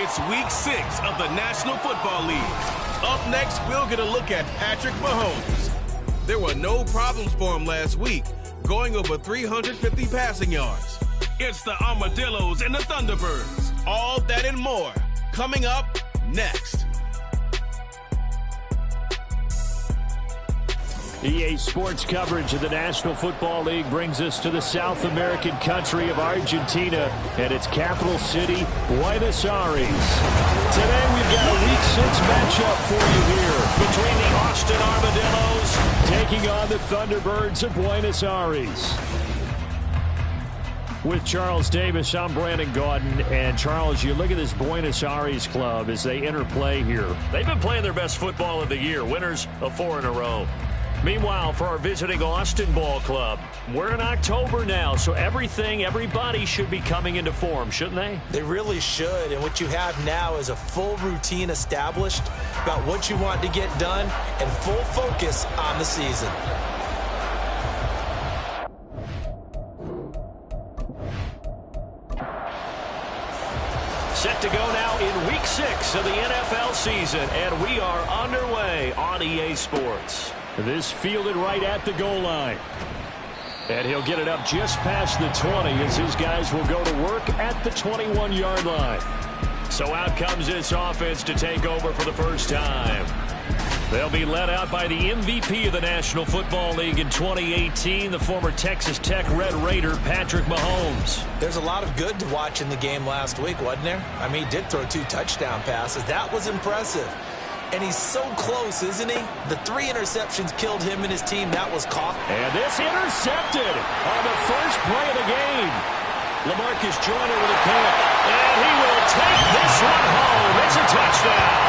It's week 6 of the National Football League. Up next, we'll get a look at Patrick Mahomes. There were no problems for him last week, going over 350 passing yards. It's the Armadillos and the Thunderbirds. All that and more coming up next. EA Sports coverage of the National Football League brings us to the South American country of Argentina and its capital city, Buenos Aires. Today we've got a Week 6 matchup for you here between the Austin Armadillos taking on the Thunderbirds of Buenos Aires. With Charles Davis, I'm Brandon Gaudin. And Charles, you look at this Buenos Aires club as they enter play here. They've been playing their best football of the year, winners of 4 in a row. Meanwhile, for our visiting Austin ball club, we're in October now, so everybody should be coming into form, shouldn't they? They really should, and what you have now is a full routine established about what you want to get done and full focus on the season. Set to go now in Week 6 of the NFL season, and we are underway on EA Sports. This fielded right at the goal line. And he'll get it up just past the 20 as his guys will go to work at the 21-yard line. So out comes this offense to take over for the first time. They'll be led out by the MVP of the National Football League in 2018, the former Texas Tech Red Raider, Patrick Mahomes. There's a lot of good to watch in the game last week, wasn't there? I mean, he did throw 2 touchdown passes. That was impressive. And he's so close, isn't he? The 3 interceptions killed him and his team. That was caught. And this intercepted on the first play of the game. LaMarcus Joyner with a pick. And he will take this one home. It's a touchdown.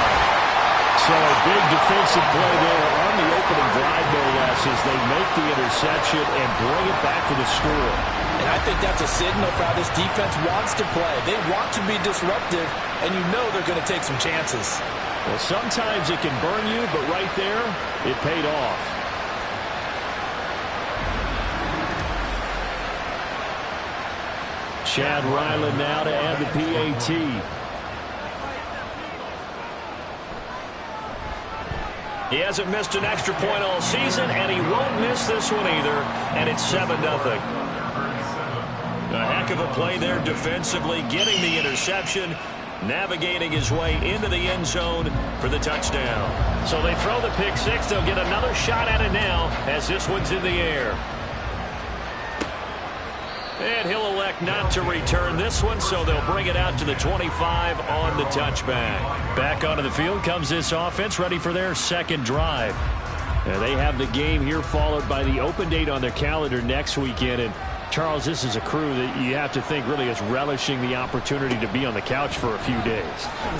So a big defensive play there on the opening drive, no less, as they make the interception and bring it back for the score. And I think that's a signal for how this defense wants to play. They want to be disruptive, and you know they're going to take some chances. Well, sometimes it can burn you, but right there, it paid off. Chad Ryland now to add the PAT. He hasn't missed an extra point all season, and he won't miss this one either, and it's 7-0. A heck of a play there defensively, getting the interception, navigating his way into the end zone for the touchdown. So they throw the pick 6. They'll get another shot at it now as this one's in the air. And he'll elect not to return this one, so they'll bring it out to the 25 on the touchback. Back onto the field comes this offense, ready for their second drive. And they have the game here followed by the open date on their calendar next weekend. And Charles, this is a crew that you have to think really is relishing the opportunity to be on the couch for a few days.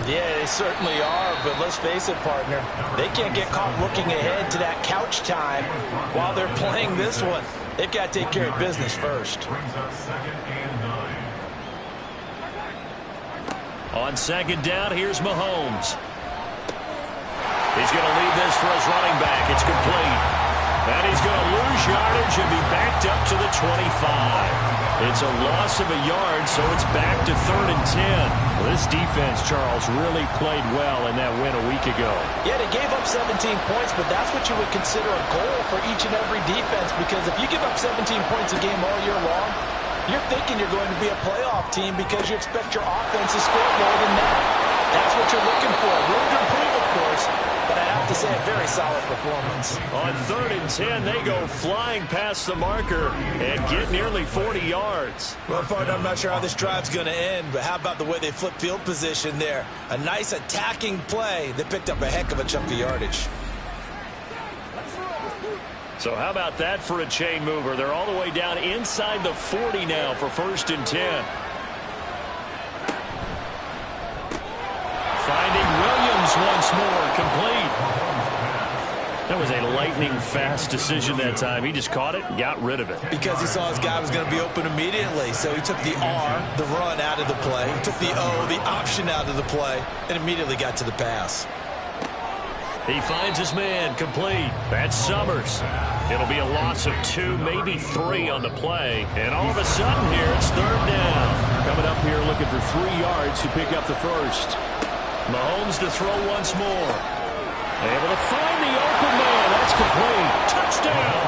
Yeah, they certainly are, but let's face it, partner. They can't get caught looking ahead to that couch time while they're playing this one. They've got to take care of business first. On second down, here's Mahomes. He's going to leave this for his running back. It's complete. And he's going to lose yardage and be backed up to the 25. It's a loss of a yard, so it's back to 3rd and 10. Well, this defense, Charles, really played well in that win a week ago. Yeah, they gave up 17 points, but that's what you would consider a goal for each and every defense, because if you give up 17 points a game all year long, you're thinking you're going to be a playoff team because you expect your offense to score more than that. That's what you're looking for. Room to improve, of course, but I have to say a very solid performance. On 3rd and 10, they go flying past the marker and get nearly 40 yards. Well, partner, I'm not sure how this drive's going to end, but how about the way they flip field position there? A nice attacking play. They picked up a heck of a chunk of yardage. So how about that for a chain mover? They're all the way down inside the 40 now for 1st and 10. Finding Williams once more, complete. That was a lightning-fast decision that time. He just caught it and got rid of it. Because he saw his guy was going to be open immediately. So he took the R, the run, out of the play. He took the O, the option, out of the play, and immediately got to the pass. He finds his man, complete. That's Summers. It'll be a loss of 2, maybe 3 on the play. And all of a sudden here, it's 3rd down. Coming up here looking looking for 3 yards to pick up the first. Mahomes to throw once more. Able to find the open man. That's complete. Touchdown.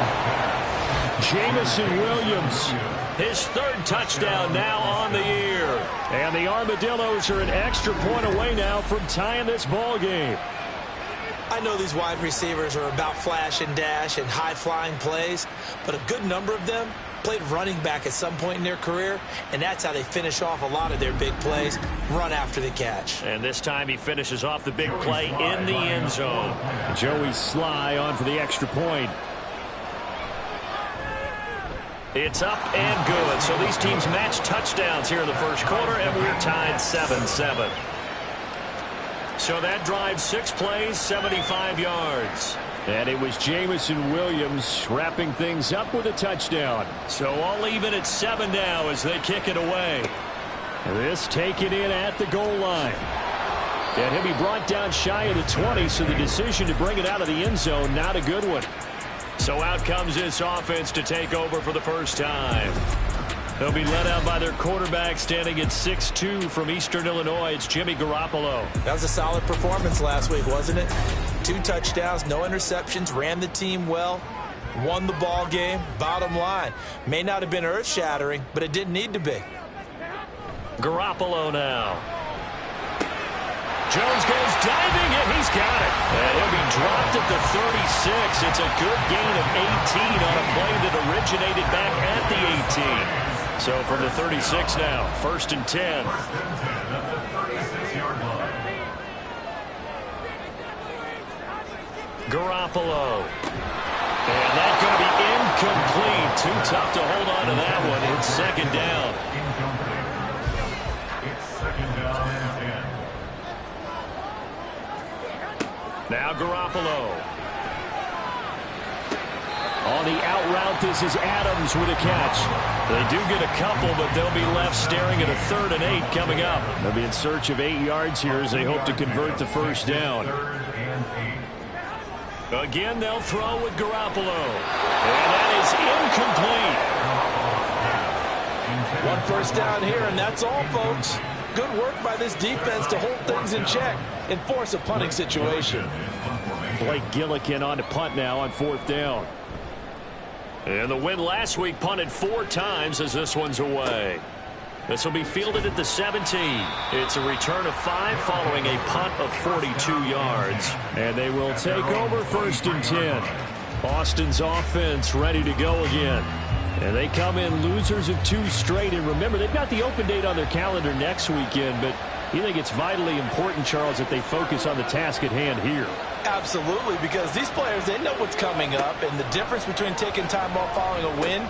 Jamison Williams. His 3rd touchdown now on the year. And the Armadillos are an extra point away now from tying this ball game. I know these wide receivers are about flash and dash and high-flying plays, but a good number of them played running back at some point in their career, and that's how they finish off a lot of their big plays, run after the catch. And this time he finishes off the big play in the end zone. Joey Sly on for the extra point. It's up and good. So these teams match touchdowns here in the first quarter, and we're tied 7-7. So that drive, 6 plays, 75 yards. And it was Jamison Williams wrapping things up with a touchdown. So all even at 7 now as they kick it away. This taken in at the goal line. And he'll be brought down shy of the 20, so the decision to bring it out of the end zone, not a good one. So out comes this offense to take over for the first time. They'll be led out by their quarterback standing at 6'2" from Eastern Illinois. It's Jimmy Garoppolo. That was a solid performance last week, wasn't it? 2 touchdowns, no interceptions, ran the team well, won the ball game. Bottom line, may not have been earth-shattering, but it didn't need to be. Garoppolo now. Jones goes diving, and he's got it. And he'll be dropped at the 36. It's a good gain of 18 on a play that originated back at the 18. So from the 36 now, 1st and 10. Garoppolo. And that's going to be incomplete. Too tough to hold on to that one. It's 2nd down. Now Garoppolo. On the out route, this is Adams with a catch. They do get a couple, but they'll be left staring at a 3rd and 8 coming up. They'll be in search of 8 yards here as they hope to convert the first down. Again, they'll throw with Garoppolo. And that is incomplete. 1 first down here, and that's all, folks. Good work by this defense to hold things in check and force a punting situation. Blake Gillikin on to punt now on 4th down. And the win last week punted 4 times as this one's away. This will be fielded at the 17. It's a return of 5 following a punt of 42 yards. And they will take over 1st and 10. Boston's offense ready to go again. And they come in losers of 2 straight. And remember, they've got the open date on their calendar next weekend. But you think it's vitally important, Charles, that they focus on the task at hand here? Absolutely, because these players, they know what's coming up, and the difference between taking time off following a win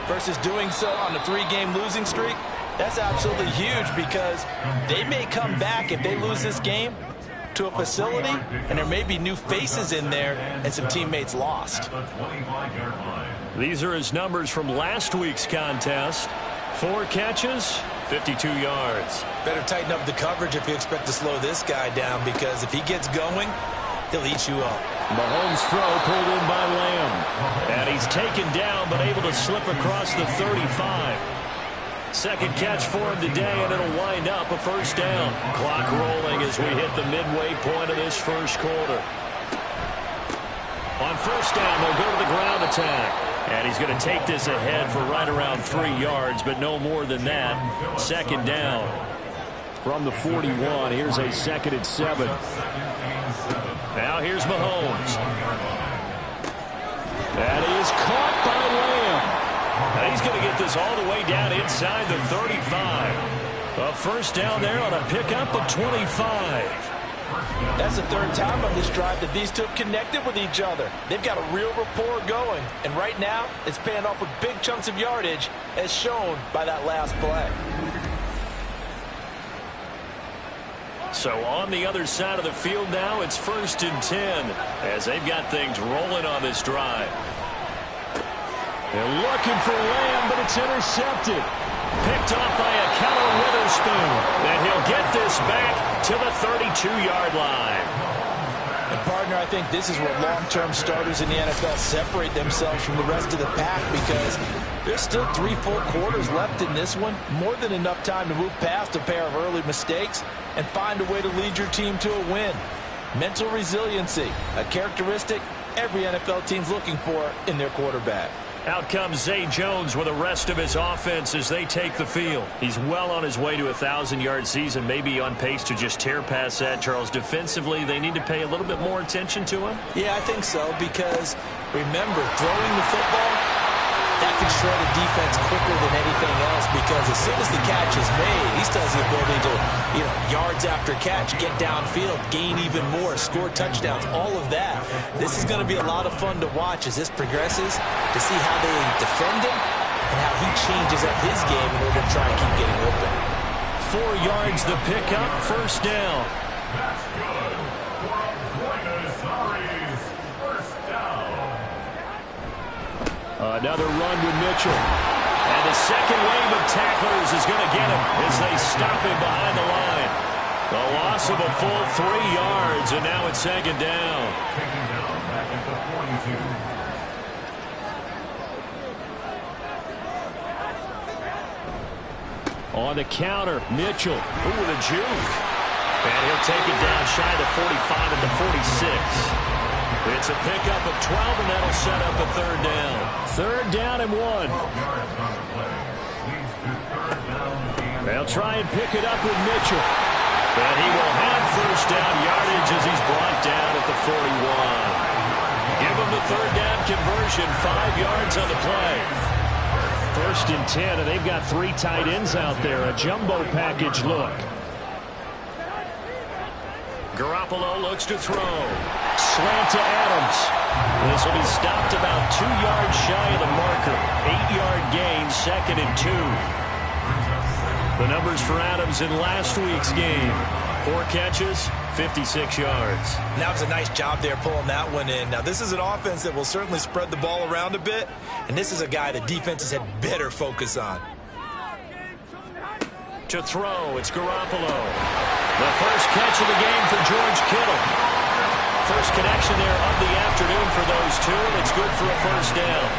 versus doing so on a 3-game losing streak, that's absolutely huge, because they may come back if they lose this game to a facility, and there may be new faces in there and some teammates lost. These are his numbers from last week's contest. 4 catches, 52 yards. Better tighten up the coverage if you expect to slow this guy down, because if he gets going, he'll eat you up. Mahomes' throw pulled in by Lamb. And he's taken down, but able to slip across the 35. 2nd catch for him today, and it'll wind up a 1st down. Clock rolling as we hit the midway point of this first quarter. On 1st down, they'll go to the ground attack. And he's going to take this ahead for right around 3 yards, but no more than that. 2nd down. From the 41, here's a 2nd and 7. Now here's Mahomes. That is caught by Lamb. And he's going to get this all the way down inside the 35. A 1st down there on a pickup of 25. That's the 3rd time on this drive that these two have connected with each other. They've got a real rapport going. And right now, it's paying off with big chunks of yardage, as shown by that last play. So on the other side of the field now, it's 1st and 10 as they've got things rolling on this drive. They're looking for Lamb, but it's intercepted. Picked off by a Keller Witherspoon. And he'll get this back to the 32-yard line. And partner, I think this is where long-term starters in the NFL separate themselves from the rest of the pack, because there's still 3 full quarters left in this one. More than enough time to move past a pair of early mistakes and find a way to lead your team to a win. Mental resiliency, a characteristic every NFL team's looking for in their quarterback. Out comes Zay Jones with the rest of his offense as they take the field. He's well on his way to a 1,000-yard season, maybe on pace to just tear past that, Charles. Defensively, they need to pay a little bit more attention to him? Yeah, I think so, because remember, throwing the football, that can shred a defense quicker than anything else, because as soon as the catch is made, he still has the ability to, yards after catch, get downfield, gain even more, score touchdowns, all of that. This is going to be a lot of fun to watch as this progresses, to see how they defend him and how he changes up his game in order to try and keep getting open. 4 yards the pickup, first down. That's good. Buenos Aires, first down. Another run with Mitchell. And the second wave of tacklers is going to get him as they stop him behind the line. The loss of a full 3 yards, and now it's second down. Taking down back at the 42. On the counter, Mitchell. Ooh, with a juke. And he'll take it down shy of the 45 at the 46. It's a pickup of 12, and that'll set up a third down. Third down and 1. 12 yards on the play. Leads to third down and They'll try and pick it up with Mitchell. And he will have first down yardage as he's brought down at the 41. Give him the third down conversion, 5 yards on the play. First and 10, and they've got 3 tight ends out there. A jumbo package look. Garoppolo looks to throw. Slant to Adams. This will be stopped about 2 yards shy of the marker. 8-yard gain, second and 2. The numbers for Adams in last week's game. 4 catches, 56 yards. That was a nice job there pulling that one in. Now, this is an offense that will certainly spread the ball around a bit, and this is a guy the defenses had better focus on. To throw, it's Garoppolo. The first catch of the game for George Kittle. First connection there of the afternoon for those two, and it's good for a first down.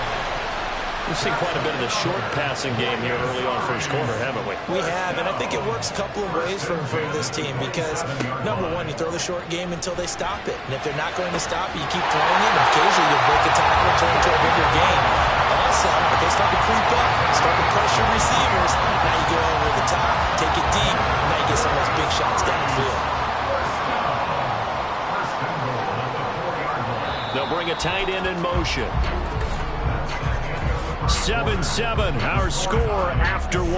We've seen quite a bit of the short passing game here early on first quarter, haven't we? We have, and I think it works a couple of ways for this team because, number one, you throw the short game until they stop it. And if they're not going to stop it, you keep throwing it, and occasionally you'll break a tackle and turn it into a bigger gain. Also, if they start to creep up, start to pressure receivers, now you go over the top, take it deep, and now you get some of those big shots downfield. They'll bring a tight end in motion. 7-7, our score after 1.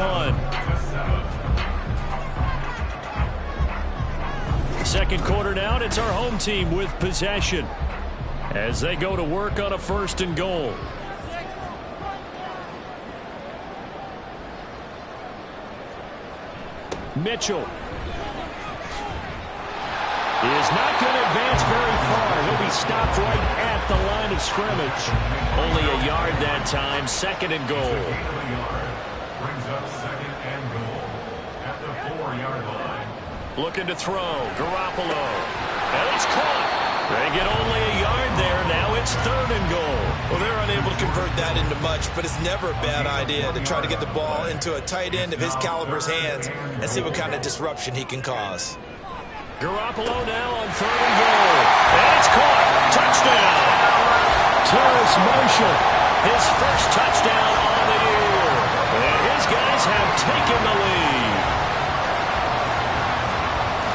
Second quarter now, and it's our home team with possession as they go to work on a first and goal. Mitchell is not going to advance very far. He'll be stopped right at the line of scrimmage. Only a yard that time, second and goal. Brings up second and goal at the 4-yard line. Looking to throw, Garoppolo. And it's caught. They get only a yard there. Now it's third and goal. Well, they're unable to convert that into much, but it's never a bad idea to try to get the ball into a tight end of his caliber's hands and see what kind of disruption he can cause. Garoppolo now on third and goal. And it's caught. Touchdown. Terrace Marshall, his first touchdown on the year. And his guys have taken the lead.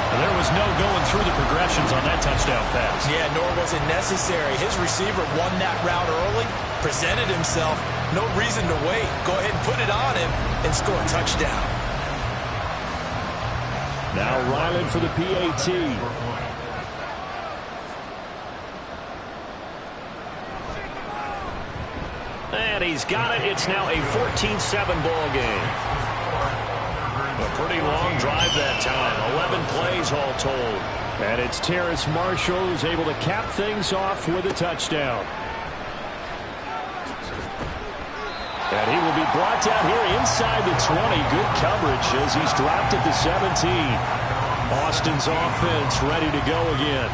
And there was no going through the progressions on that touchdown pass. Yeah, nor was it necessary. His receiver won that route early, presented himself. No reason to wait. Go ahead and put it on him and score a touchdown. Now Ryland for the PAT. And he's got it. It's now a 14-7 ball game. A pretty long drive that time. 11 plays all told. And it's Terrace Marshall who's able to cap things off with a touchdown. And he will be brought down here inside the 20. Good coverage as he's dropped at the 17. Austin's offense ready to go again.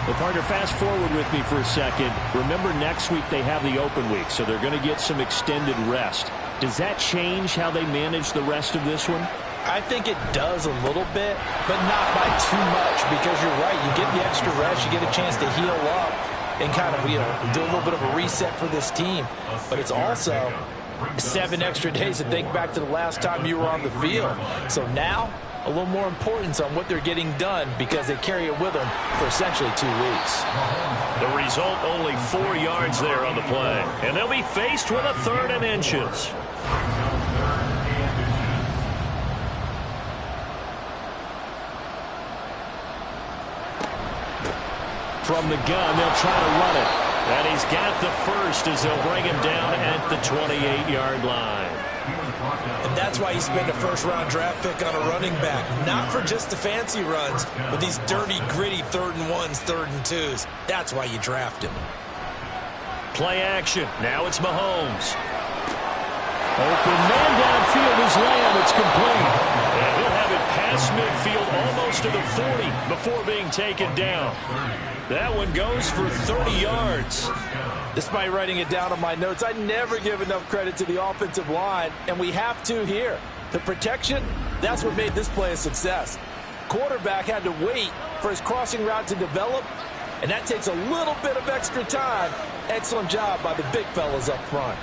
Well, partner, fast forward with me for a second. Remember, next week they have the open week, so they're going to get some extended rest. Does that change how they manage the rest of this one? I think it does a little bit, but not by too much, because you're right. You get the extra rest. You get a chance to heal up and kind of, do a little bit of a reset for this team. But it's also 7 extra days to think back to the last time you were on the field. So now, a little more importance on what they're getting done because they carry it with them for essentially 2 weeks. The result, only 4 yards there on the play. And they'll be faced with a 3rd and inches. From the gun, they'll try to run it. And he's got the first as they'll bring him down at the 28-yard line. And that's why you spend a first-round draft pick on a running back. Not for just the fancy runs, but these dirty, gritty 3rd and 1s, 3rd and 2s. That's why you draft him. Play action. Now it's Mahomes. Open man downfield is Lamb. It's complete. And he'll have it past midfield almost to the 40 before being taken down. That one goes for 30 yards. Despite writing it down on my notes, I never give enough credit to the offensive line, and we have to here. The protection, that's what made this play a success. Quarterback had to wait for his crossing route to develop, and that takes a little bit of extra time. Excellent job by the big fellas up front.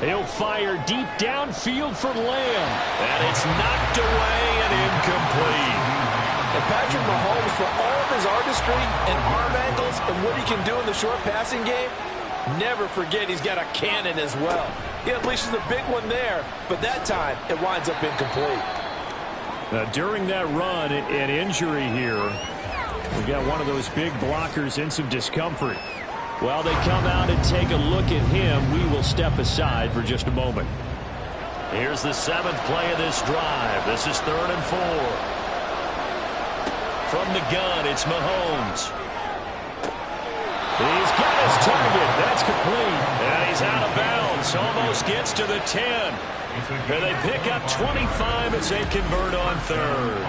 He'll fire deep downfield for Lamb. And it's knocked away and incomplete. And Patrick Mahomes, for all of his artistry and arm angles and what he can do in the short passing game, never forget he's got a cannon as well. He unleashes a big one there, but that time it winds up incomplete. Now, during that run, an injury here. We've got one of those big blockers in some discomfort. While they come out and take a look at him, we will step aside for just a moment. Here's the 7th play of this drive. This is 3rd and 4. From the gun, it's Mahomes. He's got his target. That's complete. And he's out of bounds. Almost gets to the 10. And they pick up 25 as they convert on 3rd.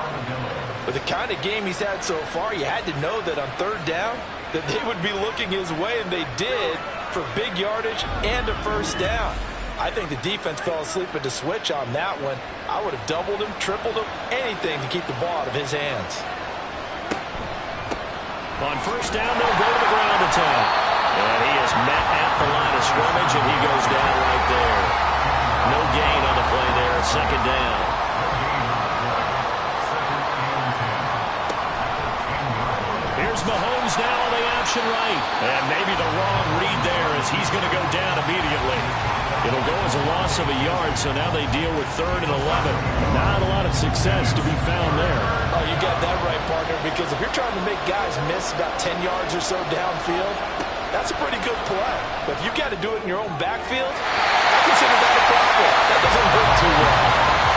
With the kind of game he's had so far, you had to know that on 3rd down, that they would be looking his way, and they did, for big yardage and a 1st down. I think the defense fell asleep at the switch on that one. I would have doubled him, tripled him, anything to keep the ball out of his hands. On 1st down, they'll go to the ground attack. And he is met at the line of scrimmage, and he goes down right there. No gain on the play there, 2nd down. Here's Mahomes now on the option right. And maybe the wrong read there as he's going to go down immediately. It'll go as a loss of a yard, so now they deal with 3rd and 11. Not a lot of success to be found there. Oh, you got that right, partner, because if you're trying to make guys miss about 10 yards or so downfield, that's a pretty good play. But if you've got to do it in your own backfield, I consider that a problem. That doesn't work too well.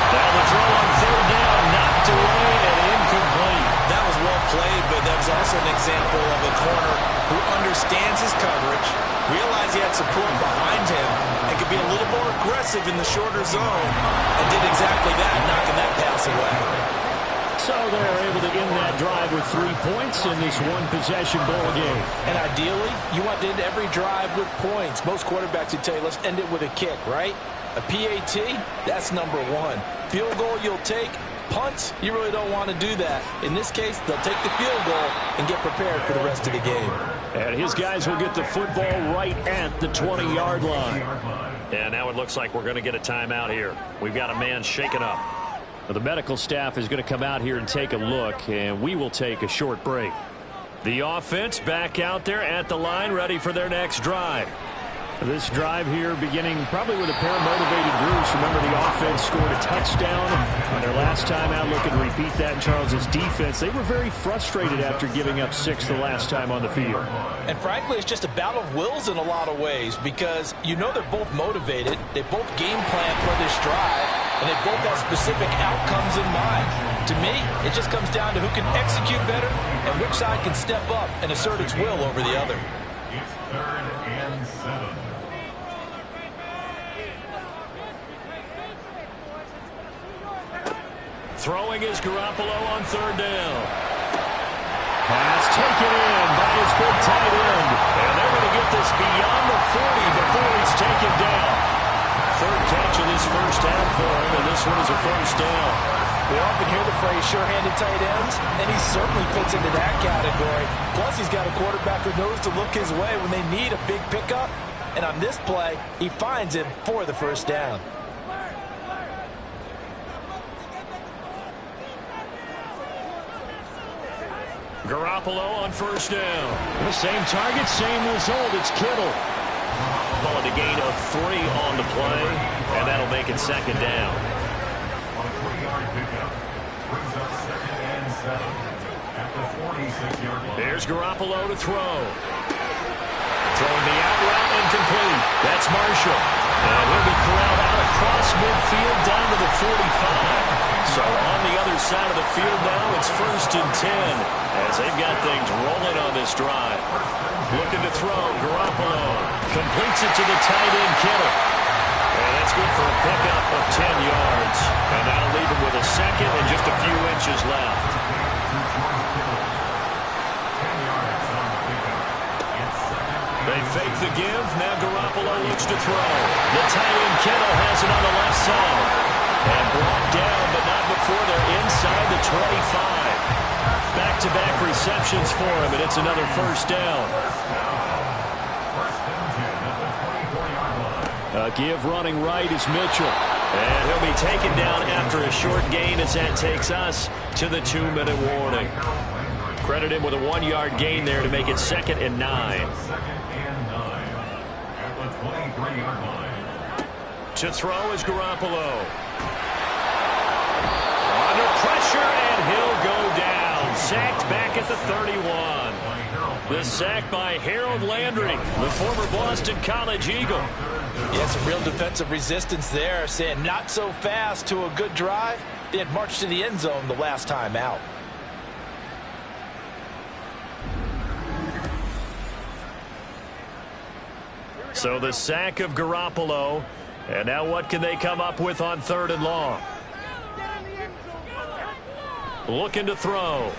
Now the throw on 3rd down, knocked away and incomplete. That was well played, but that was also an example of a corner who understands his coverage, realized he had support behind him, and could be a little more aggressive in the shorter zone, and did exactly that, knocking that pass away. So they're able to end that drive with 3 points in this one-possession ball game. And ideally, you want to end every drive with points. Most quarterbacks would tell you, let's end it with a kick, right? A PAT, that's number 1. Field goal you'll take. Punts, you really don't want to do that. In this case, they'll take the field goal and get prepared for the rest of the game. And his guys will get the football right at the 20-yard line. And now it looks like we're going to get a timeout here. We've got a man shaken up. Now, the medical staff is going to come out here and take a look, and we will take a short break. The offense back out there at the line, ready for their next drive. This drive here beginning probably with a pair of motivated groups. Remember, the offense scored a touchdown on their last time out. Looking to repeat that in Charles's defense. They were very frustrated after giving up 6 the last time on the field. And frankly, it's just a battle of wills in a lot of ways because you know they're both motivated. They both game plan for this drive, and they both have specific outcomes in mind. To me, it just comes down to who can execute better and which side can step up and assert its will over the other. It's 3rd and 7. Throwing is Garoppolo on 3rd down. Pass taken in by his big tight end. And they're going to get this beyond the 40 before he's taken down. Third catch of this first half for him, and this one is a first down. We often hear the phrase sure-handed tight ends, and he certainly fits into that category. Plus, he's got a quarterback who knows to look his way when they need a big pickup. And on this play, he finds him for the first down. Garoppolo on first down. The same target, same result. It's Kittle. Call it a gain of 3 on the play, and that'll make it second down. On a 3-yard pickup, brings up 2nd and 7 at the 46-yard line. There's Garoppolo to throw. Throwing the out route incomplete. That's Marshall. And he'll be corralled out across midfield down to the 45. So on the other side of the field now, it's 1st and 10 as they've got things rolling on this drive. Looking to throw, Garoppolo completes it to the tight end, Kittle. And that's good for a pickup of 10 yards. And that'll leave him with a second and just a few inches left. They fake the give. Now Garoppolo looks to throw. The tight end Kittle has it on the left side. And brought down, but not before they're inside the 25. Back-to-back receptions for him, and it's another first down. A give running right is Mitchell. And he'll be taken down after a short gain as that takes us to the 2-minute warning. Credit him with a 1-yard gain there to make it 2nd and 9. To throw is Garoppolo. Under pressure, and he'll go down. Sacked back at the 31. The sack by Harold Landry, the former Boston College Eagle. Yeah, some real defensive resistance there, saying not so fast to a good drive. They had marched to the end zone the last time out. So the sack of Garoppolo. And now what can they come up with on 3rd and long? Looking to throw.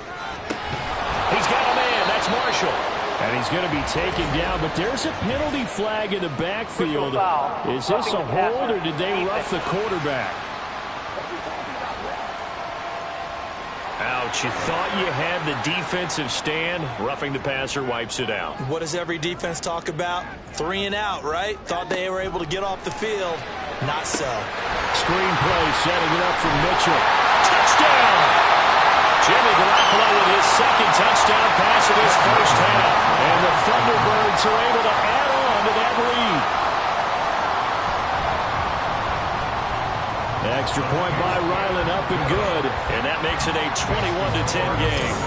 He's got a man. That's Marshall. And he's going to be taken down, but there's a penalty flag in the backfield. Is this a hold, or did they rough the quarterback? Ouch, you thought you had the defensive stand. Roughing the passer wipes it out. What does every defense talk about? 3 and out, right? Thought they were able to get off the field. Not so. Screenplay setting it up for Mitchell. Touchdown! Jimmy Garoppolo with his 2nd touchdown pass of his first half. And the Thunderbirds are able to add on to that lead. Extra point by Ryland, up and good. And that makes it a 21-10 game.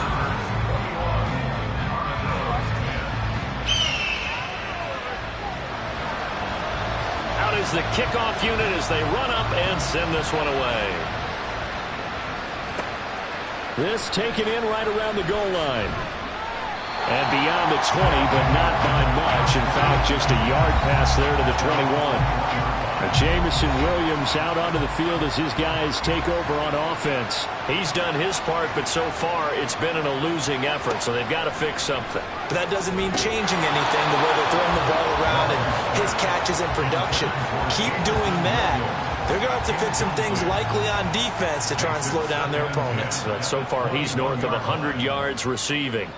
Out is the kickoff unit as they run up and send this one away. This taken in right around the goal line. And beyond the 20, but not by much. In fact, just a yard pass there to the 21. Jamison Williams out onto the field as his guys take over on offense. He's done his part, but so far it's been in a losing effort, so they've got to fix something. But that doesn't mean changing anything, the way they're throwing the ball around and his catches and production. Keep doing that. They're going to have to fix some things likely on defense to try and slow down their opponents. But so far he's north of 100 yards receiving.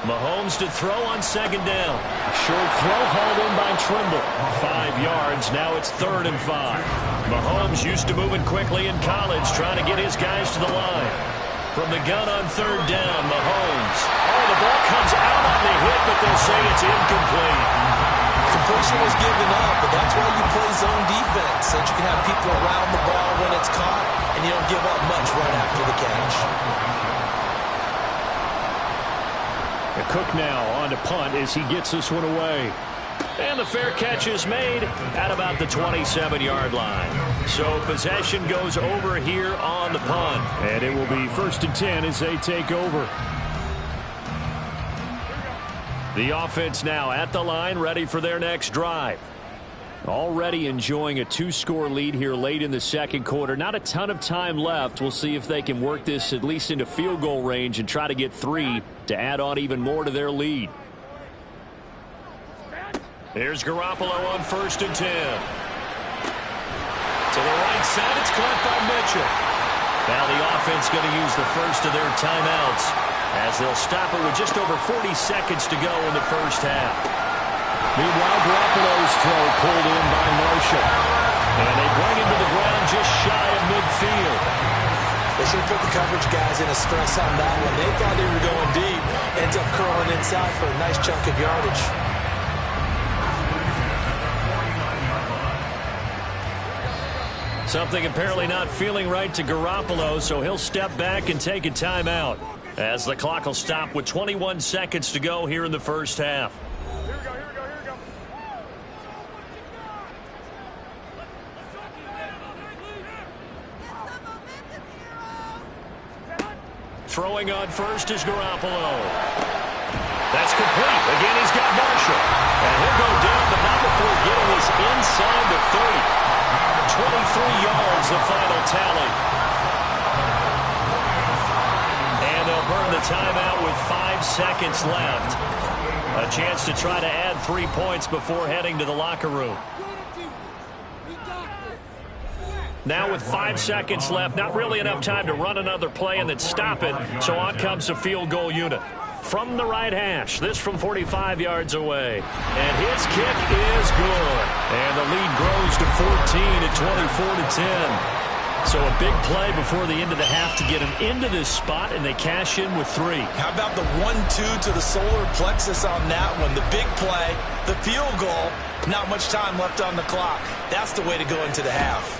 Mahomes to throw on 2nd down. Short throw hauled in by Trimble. 5 yards. Now it's 3rd and 5. Mahomes used to moving quickly in college, trying to get his guys to the line. From the gun on 3rd down, Mahomes. Oh, the ball comes out on the hit, but they'll say it's incomplete. Completion was given up, but that's why you play zone defense, so that you can have people around the ball when it's caught, and you don't give up much right after the catch. Cook now on to punt as he gets this one away. And the fair catch is made at about the 27-yard line. So possession goes over here on the punt. And it will be 1st and 10 as they take over. The offense now at the line, ready for their next drive. Already enjoying a 2-score lead here late in the second quarter. Not a ton of time left. We'll see if they can work this at least into field goal range and try to get 3 to add on even more to their lead. Here's Garoppolo on 1st and 10. To the right side, it's caught by Mitchell. Now the offense going to use the first of their timeouts as they'll stop it with just over 40 seconds to go in the first half. Meanwhile, Garoppolo's throw pulled in by Marshall. And they bring him to the ground just shy of midfield. They should have put the coverage guys in a stress on that one. They thought they were going deep. Ends up curling inside for a nice chunk of yardage. Something apparently not feeling right to Garoppolo, so he'll step back and take a timeout as the clock will stop with 21 seconds to go here in the first half. Throwing on first is Garoppolo. That's complete. Again, he's got Marshall. And he'll go down, but not before getting this inside the 30. 23 yards, the final tally. And they'll burn the timeout with 5 seconds left. A chance to try to add 3 points before heading to the locker room. Now with 5 seconds left, not really enough time to run another play and then stop it, so on comes the field goal unit. From the right hash, this from 45 yards away. And his kick is good. And the lead grows to 14 at 24-10. So a big play before the end of the half to get him into this spot, and they cash in with 3. How about the 1-2 to the solar plexus on that one? The big play, the field goal, not much time left on the clock. That's the way to go into the half.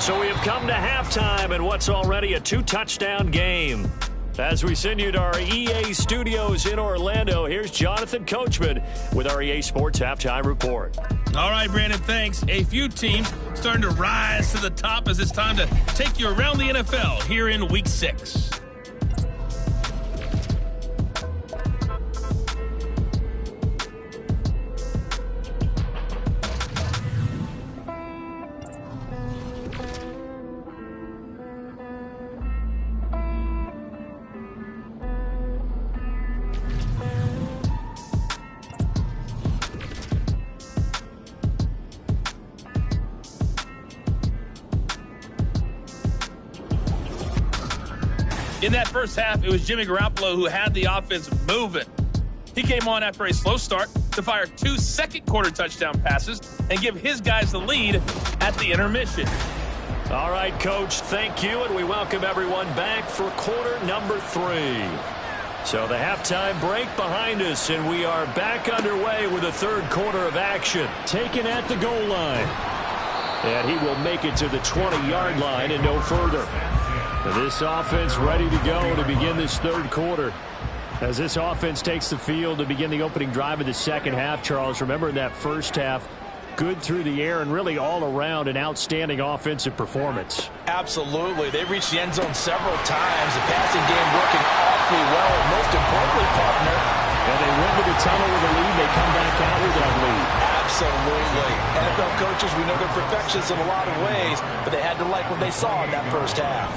So we have come to halftime in what's already a 2-touchdown game. As we send you to our EA studios in Orlando, here's Jonathan Coachman with our EA Sports Halftime Report. All right, Brandon, thanks. A few teams starting to rise to the top as it's time to take you around the NFL here in Week 6. In that first half, it was Jimmy Garoppolo who had the offense moving. He came on after a slow start to fire 2 second-quarter touchdown passes and give his guys the lead at the intermission. All right, Coach, thank you, and we welcome everyone back for quarter number 3. So the halftime break behind us, and we are back underway with the third quarter of action. Taken at the goal line. And he will make it to the 20-yard line and no further. This offense ready to go to begin this third quarter. As this offense takes the field to begin the opening drive of the second half, Charles, remember in that first half, good through the air and really all around an outstanding offensive performance. Absolutely. They reached the end zone several times. The passing game working awfully well. And most importantly, partner, and they went to the tunnel with a lead. They come back out with that lead. Absolutely. NFL coaches, we know they're perfectionists in a lot of ways, but they had to like what they saw in that first half.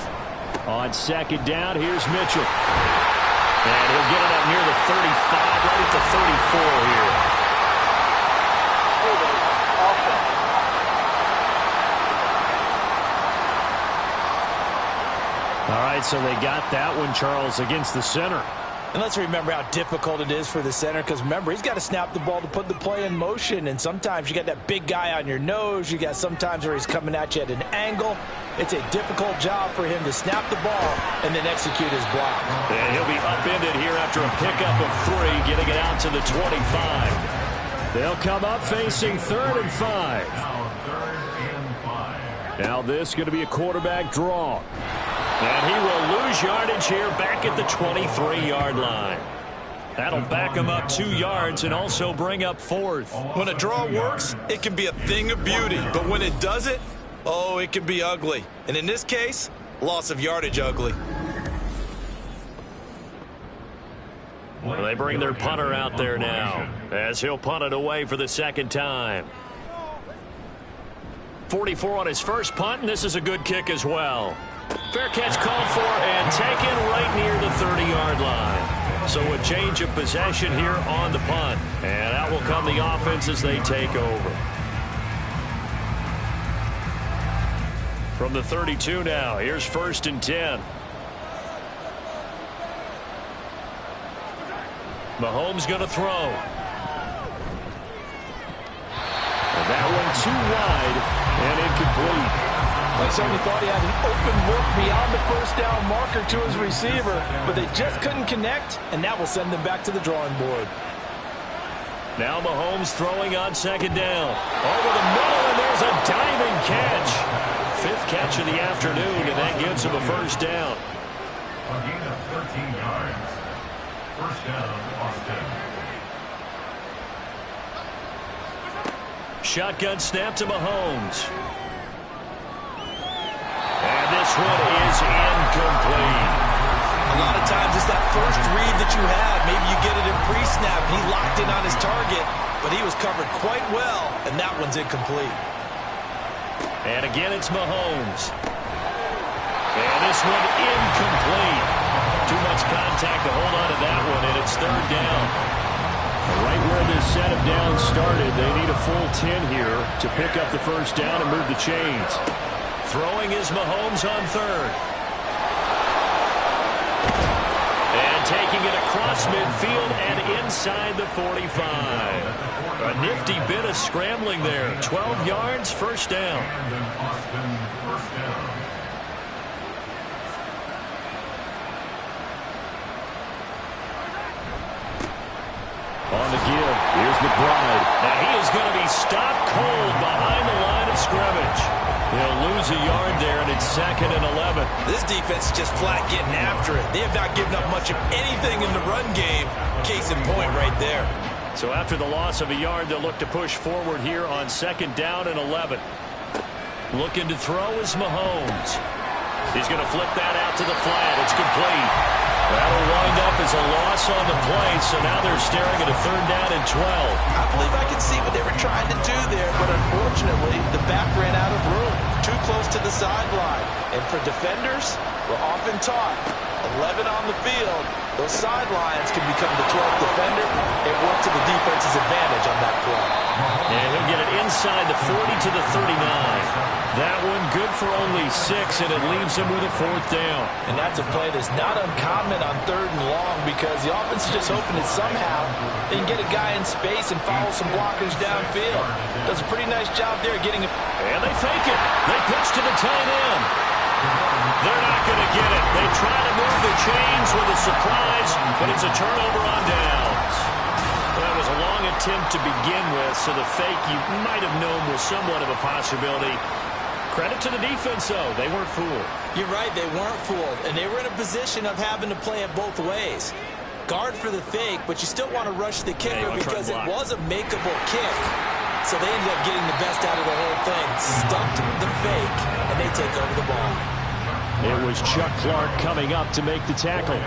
On second down, here's Mitchell. And he'll get it up near the 35, right at the 34 here. All right, so they got that one, Charles, against the center. And let's remember how difficult it is for the center, because remember, he's got to snap the ball to put the play in motion, and sometimes you got that big guy on your nose. You got sometimes where he's coming at you at an angle. It's a difficult job for him to snap the ball and then execute his block. And he'll be upended here after a pickup of 3, getting it out to the 25. They'll come up facing 3rd and 5. Now this is going to be a quarterback draw. And he will lose yardage here back at the 23-yard line. That'll back him up 2 yards and also bring up 4th. When a draw works, it can be a thing of beauty. But when it doesn't, oh, it can be ugly. And in this case, loss of yardage ugly. Well, They bring their punter out there now as he'll punt it away for the second time. 44 on his first punt, and this is a good kick as well. Fair catch called for and taken right near the 30-yard line. So a change of possession here on the punt. And out will come the offense as they take over. From the 32 now, here's 1st and 10. Mahomes going to throw. And that one too wide and incomplete. I certainly thought he had an open look beyond the first down marker to his receiver, but they just couldn't connect, and that will send them back to the drawing board. Now Mahomes throwing on 2nd down. Over the middle, and there's a diving catch. 5th catch of the afternoon, and that gives him a 1st down. A gain of 13 yards. 1st down, Austin. Shotgun snap to Mahomes. And this one is incomplete. A lot of times it's that first read that you have. Maybe you get it in pre-snap. He locked in on his target, but he was covered quite well, and that one's incomplete. And again, it's Mahomes. And this one incomplete. Too much contact to hold on to that one, and it's 3rd down. Right where this set of downs started, they need a full 10 here to pick up the 1st down and move the chains. Throwing is Mahomes on 3rd. And taking it across midfield and inside the 45. A nifty bit of scrambling there. 12 yards, 1st down. Austin, 1st down. On the give, here's McBride. Now he is going to be stopped cold behind the line of scrimmage. He'll lose a yard there, and it's 2nd and 11. This defense is just flat getting after it. They have not given up much of anything in the run game. Case in point right there. So after the loss of a yard, they'll look to push forward here on 2nd down and 11. Looking to throw is Mahomes. He's going to flip that out to the flat. It's complete. That'll wind up as a loss on the play, so now they're staring at a 3rd down and 12. I believe I can see what they were trying to do there, but unfortunately, the back ran out of room. Too close to the sideline. And for defenders, we're often taught, 11 on the field, those sidelines can become the 12th defender. It worked to the defense's advantage on that play. And he'll get it inside the 40 to the 39. That one good for only 6, and it leaves him with a 4th down. And that's a play that's not uncommon on 3rd and long because the offense is just hoping that somehow they can get a guy in space and follow some blockers downfield. Does a pretty nice job there getting it. And they fake it. They pitch to the tight end. They're not going to get it. They try to move the chains with a surprise, but it's a turnover on downs. That was a long attempt to begin with, so the fake you might have known was somewhat of a possibility. Credit to the defense, though. They weren't fooled. You're right, they weren't fooled, and they were in a position of having to play it both ways. Guard for the fake, but you still want to rush the kicker because it was a makeable kick. So they ended up getting the best out of the whole thing. Stumped the fake, and they take over the ball. It was Chuck Clark coming up to make the tackle.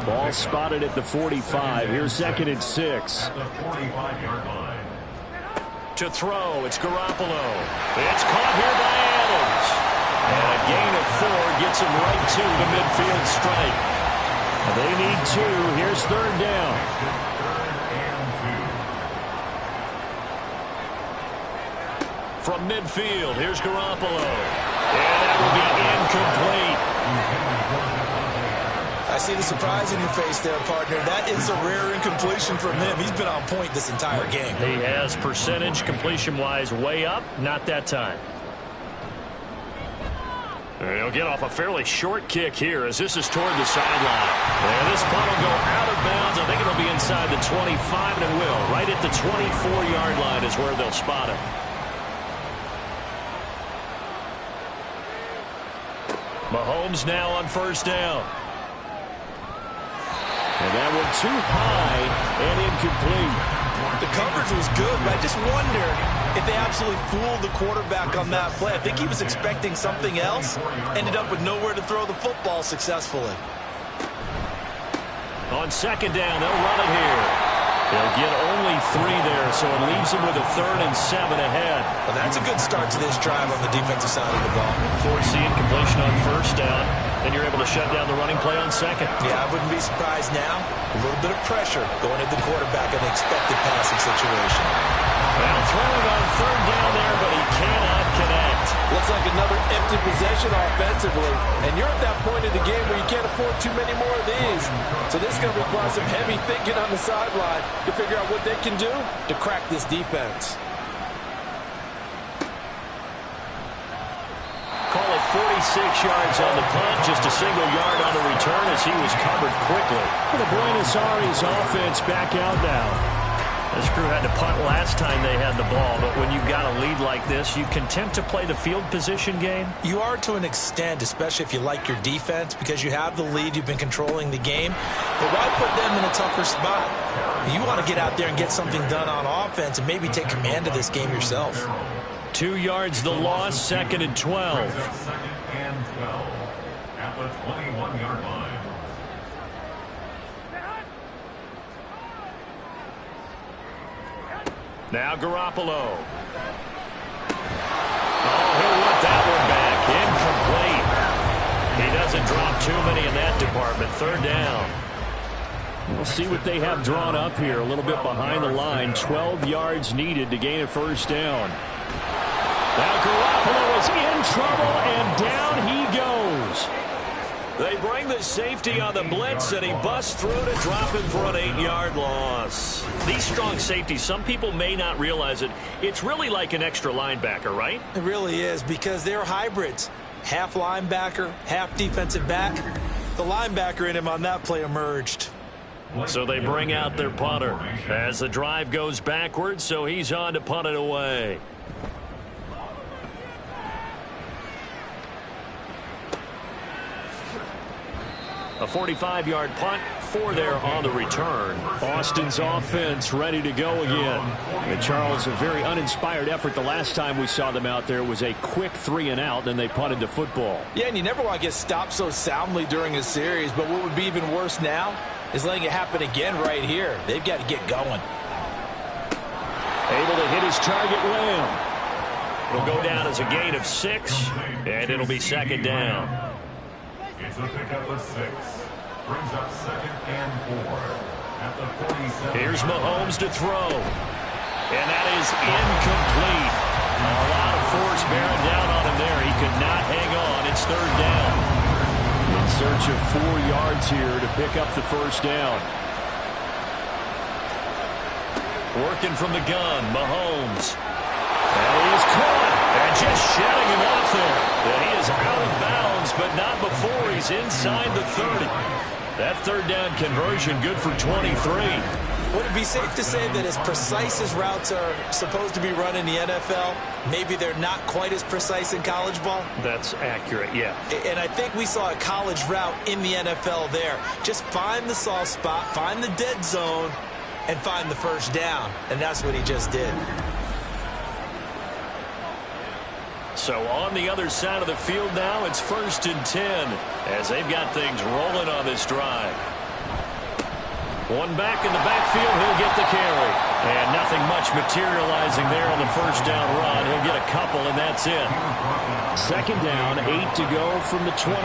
Ball spotted at the 45. Here's 2nd and 6. At the 45-yard line. To throw, it's Garoppolo. It's caught here by Adams. And a gain of 4 gets him right to the midfield strike. They need 2. Here's 3rd down. 3rd and 2. From midfield, here's Garoppolo. And that will be incomplete. I see the surprise in your face there, partner. That is a rare incompletion from him. He's been on point this entire game. He has percentage completion-wise way up. Not that time. He'll get off a fairly short kick here as this is toward the sideline. And this punt will go out of bounds. I think it'll be inside the 25, and it will. Right at the 24-yard line is where they'll spot it. Mahomes now on 1st down. And that one too high and incomplete. The coverage was good, but I just wonder if they absolutely fooled the quarterback on that play. I think he was expecting something else, ended up with nowhere to throw the football successfully. On second down, they'll run it here. They'll get only 3 there, so it leaves them with a 3rd and 7 ahead. Well, that's a good start to this drive on the defensive side of the ball. Forcing completion on first down. Then you're able to shut down the running play on second. Yeah, I wouldn't be surprised now. A little bit of pressure going at the quarterback in an expected passing situation. Well, throwing on 3rd down there, but he cannot connect. Looks like another empty possession offensively. And you're at that point in the game where you can't afford too many more of these. So this is going to require some heavy thinking on the sideline to figure out what they can do to crack this defense. Call it 46 yards on the punt, just a single yard on the return as he was covered quickly. The Buenos Aires offense back out now. This crew had to punt last time they had the ball, but when you've got a lead like this, you content to play the field position game? You are to an extent, especially if you like your defense, because you have the lead, you've been controlling the game. But why put them in a tougher spot? You want to get out there and get something done on offense and maybe take command of this game yourself. 2 yards the loss, 2nd and 12. 2nd and 12 at the 21-yard line. Now Garoppolo. Oh, he'll want that one back. Incomplete. He doesn't drop too many in that department. 3rd down. We'll see what they have drawn up here. A little bit behind the line. 12 yards needed to gain a 1st down. Now Garoppolo is in trouble, and down he goes. They bring the safety on the blitz, and he busts through to drop him for an 8-yard loss. These strong safeties, some people may not realize it. It's really like an extra linebacker, right? It really is, because they're hybrids. Half linebacker, half defensive back. The linebacker in him on that play emerged. So they bring out their punter as the drive goes backwards, so he's on to punt it away. A 45-yard punt, 4 there on the return. Austin's offense ready to go again. And Charles, a very uninspired effort the last time we saw them out there was a quick 3-and-out, then they punted the football. Yeah, and you never want to get stopped so soundly during a series, but what would be even worse now is letting it happen again right here. They've got to get going. Able to hit his target well. It'll go down as a gain of 6, and it'll be 2nd down. It's a pickup of 6. Brings up 2nd and 4 at the 47. Here's Mahomes to throw. And that is incomplete. A lot of force bearing down on him there. He could not hang on. It's 3rd down. In search of 4 yards here to pick up the 1st down. Working from the gun, Mahomes. And he is caught. And just shedding him off there. And he is out of bounds, but not before he's inside the 30. That 3rd down conversion good for 23. Would it be safe to say that as precise as routes are supposed to be run in the NFL, maybe they're not quite as precise in college ball? That's accurate, yeah. And I think we saw a college route in the NFL there. Just find the soft spot, find the dead zone, and find the 1st down. And that's what he just did. So on the other side of the field now, it's 1st and 10 as they've got things rolling on this drive. One back in the backfield, he'll get the carry. And nothing much materializing there on the 1st down run. He'll get a couple, and that's it. 2nd down, 8 to go from the 28.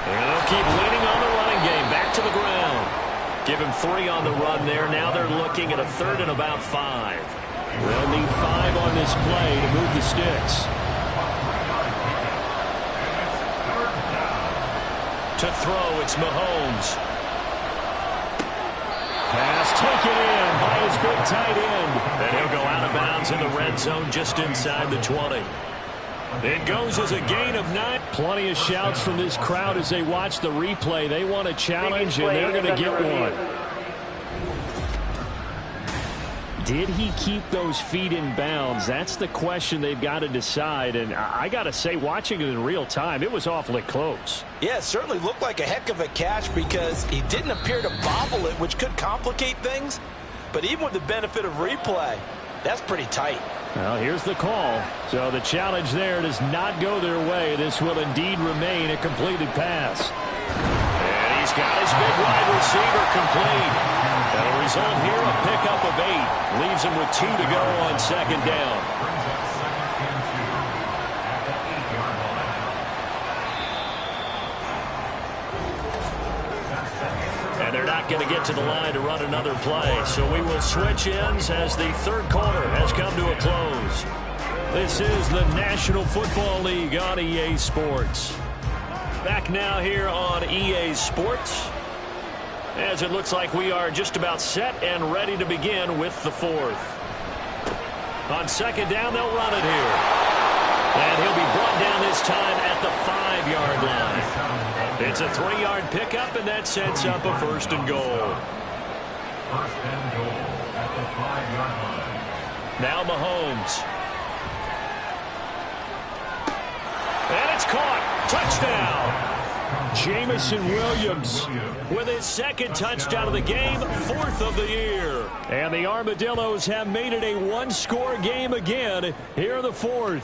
And they'll keep leaning on the running game. Back to the ground. Give him 3 on the run there. Now they're looking at a 3rd and about 5. They'll need 5 on this play to move the sticks. To throw, it's Mahomes. Pass taken in by his big tight end. And he'll go out of bounds in the red zone just inside the 20. It goes as a gain of 9. Plenty of shouts from this crowd as they watch the replay. They want a challenge, and they're going to get one. Did he keep those feet in bounds? That's the question they've got to decide. And I got to say, watching it in real time, it was awfully close. Yeah, it certainly looked like a heck of a catch because he didn't appear to bobble it, which could complicate things. But even with the benefit of replay, that's pretty tight. Well, here's the call. So the challenge there does not go their way. This will indeed remain a completed pass. And he's got his big wide receiver complete. And a result here, a pickup of 8. Leaves him with 2 to go on second down. And they're not going to get to the line to run another play. So we will switch ends as the third quarter has come to a close. This is the National Football League on EA Sports. Back now here on EA Sports, as it looks like we are just about set and ready to begin with the fourth. On second down, they'll run it here. And he'll be brought down this time at the 5-yard line. It's a 3-yard pickup, and that sets up a first and goal. First and goal at the 5-yard line. Now Mahomes. And it's caught. Touchdown. Jamison Williams with his second touchdown of the game, 4th of the year. And the Armadillos have made it a 1-score game again here in the 4th.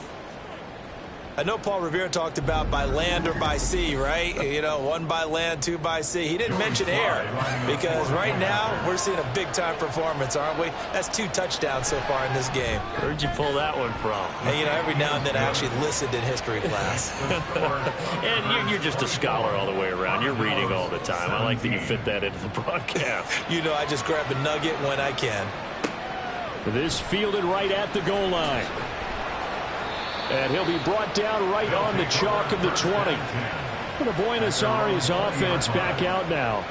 I know Paul Revere talked about by land or by sea, right? You know, 1 by land, 2 by sea. He didn't mention air because right now we're seeing a big-time performance, aren't we? That's 2 touchdowns so far in this game. Where'd you pull that one from? And, you know, every now and then I actually listened in history class. And you're just a scholar all the way around. You're reading all the time. I like that you fit that into the broadcast. You know, I just grab a nugget when I can. This fielded right at the goal line. And he'll be brought down right on the chalk of the 20. The Buenos Aires offense back out now.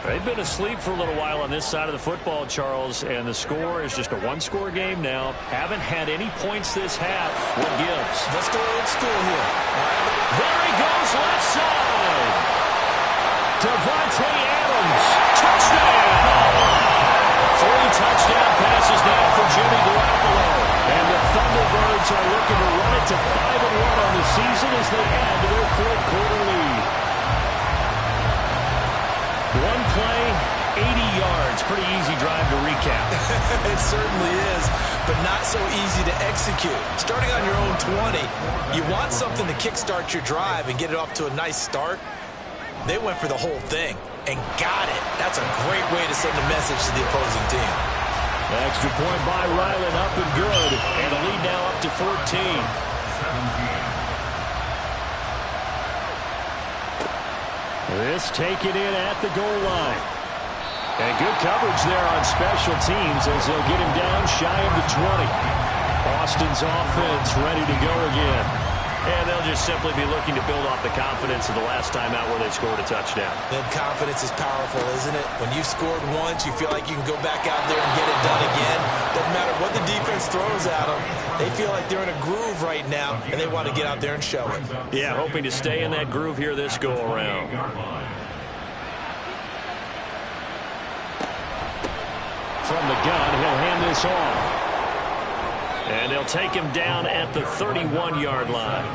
They've been asleep for a little while on this side of the football, Charles, and the score is just a 1-score game now. Haven't had any points this half. What gives? Let's go old school here. There he goes, left side. Devontae Adams, touchdown! 3 touchdown passes now for Jimmy Garoppolo. And the Thunderbirds are looking to run it to 5-1 on the season as they add to their 4th quarter lead. 1 play, 80 yards. Pretty easy drive to recap. It certainly is, but not so easy to execute. Starting on your own 20, you want something to kickstart your drive and get it off to a nice start. They went for the whole thing and got it. That's a great way to send a message to the opposing team. Extra point by Ryland, up and good. And the lead now up to 14. This taken in at the goal line. And good coverage there on special teams as they'll get him down shy of the 20. Austin's offense ready to go again. And they'll just simply be looking to build off the confidence of the last time out where they scored a touchdown. Then confidence is powerful, isn't it? When you've scored once, you feel like you can go back out there and get it done again. Doesn't matter what the defense throws at them. They feel like they're in a groove right now, and they want to get out there and show it. Yeah, hoping to stay in that groove here this go-around. From the gun, he'll hand this off. And they'll take him down at the 31-yard line.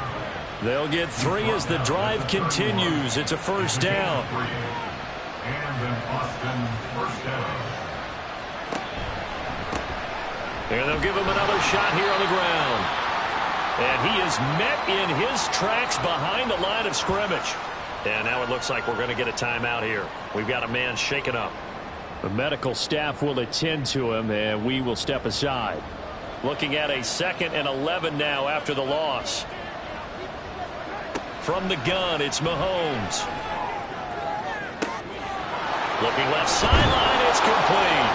They'll get 3 as the drive continues. It's a first down. And an Austin first down. And they'll give him another shot here on the ground. And he is met in his tracks behind the line of scrimmage. And now it looks like we're going to get a timeout here. We've got a man shaken up. The medical staff will attend to him, and we will step aside. Looking at a 2nd and 11 now after the loss. From the gun, it's Mahomes. Looking left sideline, it's complete.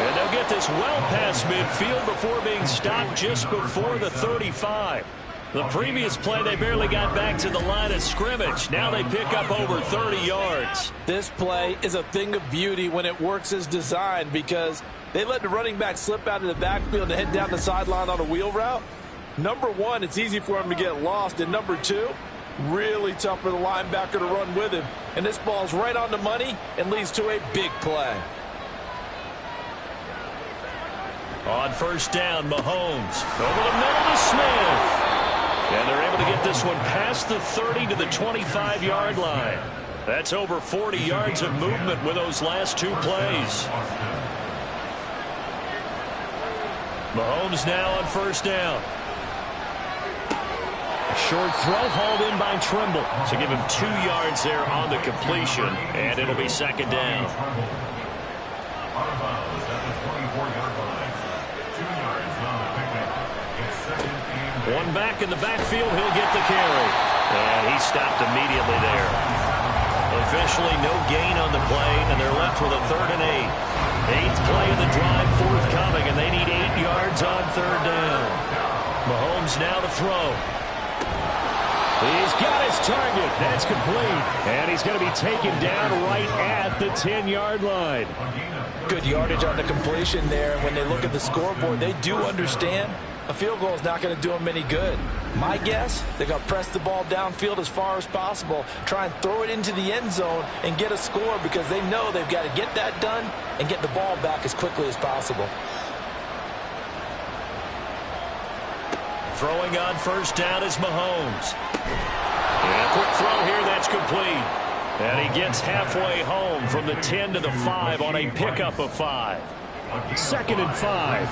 And they'll get this well past midfield before being stopped just before the 35. The previous play, they barely got back to the line of scrimmage. Now they pick up over 30 yards. This play is a thing of beauty when it works as designed because they let the running back slip out of the backfield and head down the sideline on a wheel route. Number 1, it's easy for him to get lost. And number 2, really tough for the linebacker to run with him. And this ball's right on the money and leads to a big play. On first down, Mahomes. Over the middle to Smith. And they're able to get this one past the 30 to the 25-yard line. That's over 40 yards of movement with those last 2 plays. Mahomes now on first down. Short throw hauled in by Trimble. So give him 2 yards there on the completion, and it'll be second down. One back in the backfield, he'll get the carry. And he stopped immediately there. Officially no gain on the play, and they're left with a 3rd and 8. 8th play of the drive forthcoming, and they need 8 yards on 3rd down. Mahomes now to throw. He's got his target. That's complete. And he's going to be taken down right at the 10-yard line. Good yardage on the completion there. And when they look at the scoreboard, they do understand a field goal is not going to do them any good. My guess, they're going to press the ball downfield as far as possible, try and throw it into the end zone and get a score because they know they've got to get that done and get the ball back as quickly as possible. Throwing on first down is Mahomes. And a quick throw here, that's complete. And he gets halfway home from the 10 to the 5 on a pickup of 5. 2nd and 5.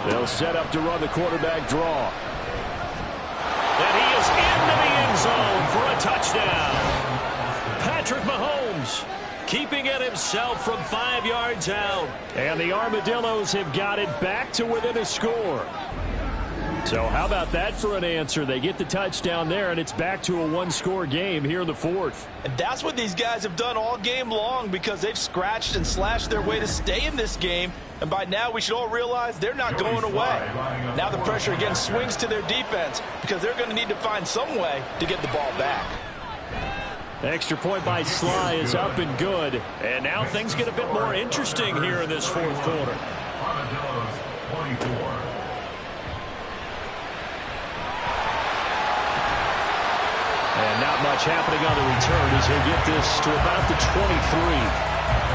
They'll set up to run the quarterback draw. And he is into the end zone for a touchdown. Patrick Mahomes keeping it himself from 5 yards out. And the Armadillos have got it back to within a score. So how about that for an answer? They get the touchdown there, and it's back to a 1-score game here in the 4th. And that's what these guys have done all game long because they've scratched and slashed their way to stay in this game. And by now, we should all realize they're not going away. Now the pressure again swings to their defense because they're going to need to find some way to get the ball back. Extra point by Sly is up and good. And now things get a bit more interesting here in this 4th quarter. Armadillos 24. And not much happening on the return as he'll get this to about the 23.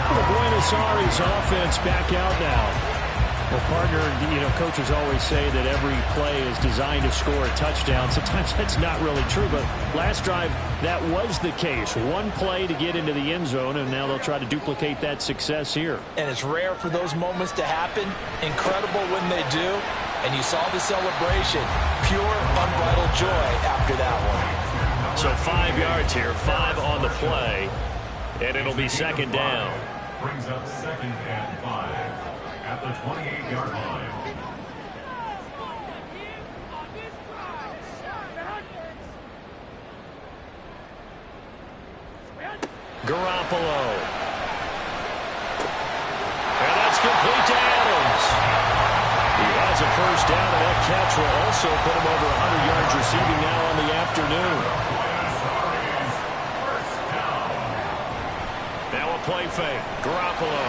The Buenos Aires offense back out now. Well, partner, coaches always say that every play is designed to score a touchdown. Sometimes that's not really true, but last drive, that was the case. One play to get into the end zone, and now they'll try to duplicate that success here. And it's rare for those moments to happen. Incredible when they do. And you saw the celebration. Pure, unbridled joy after that one. So 5 yards here, 5 on the play, and it'll be second down. Brings up 2nd and 5 at the 28-yard line. Garoppolo. And that's complete to Adams. He has a first down, and that catch will also put him over 100 yards receiving now on the afternoon. Now a play fake. Garoppolo.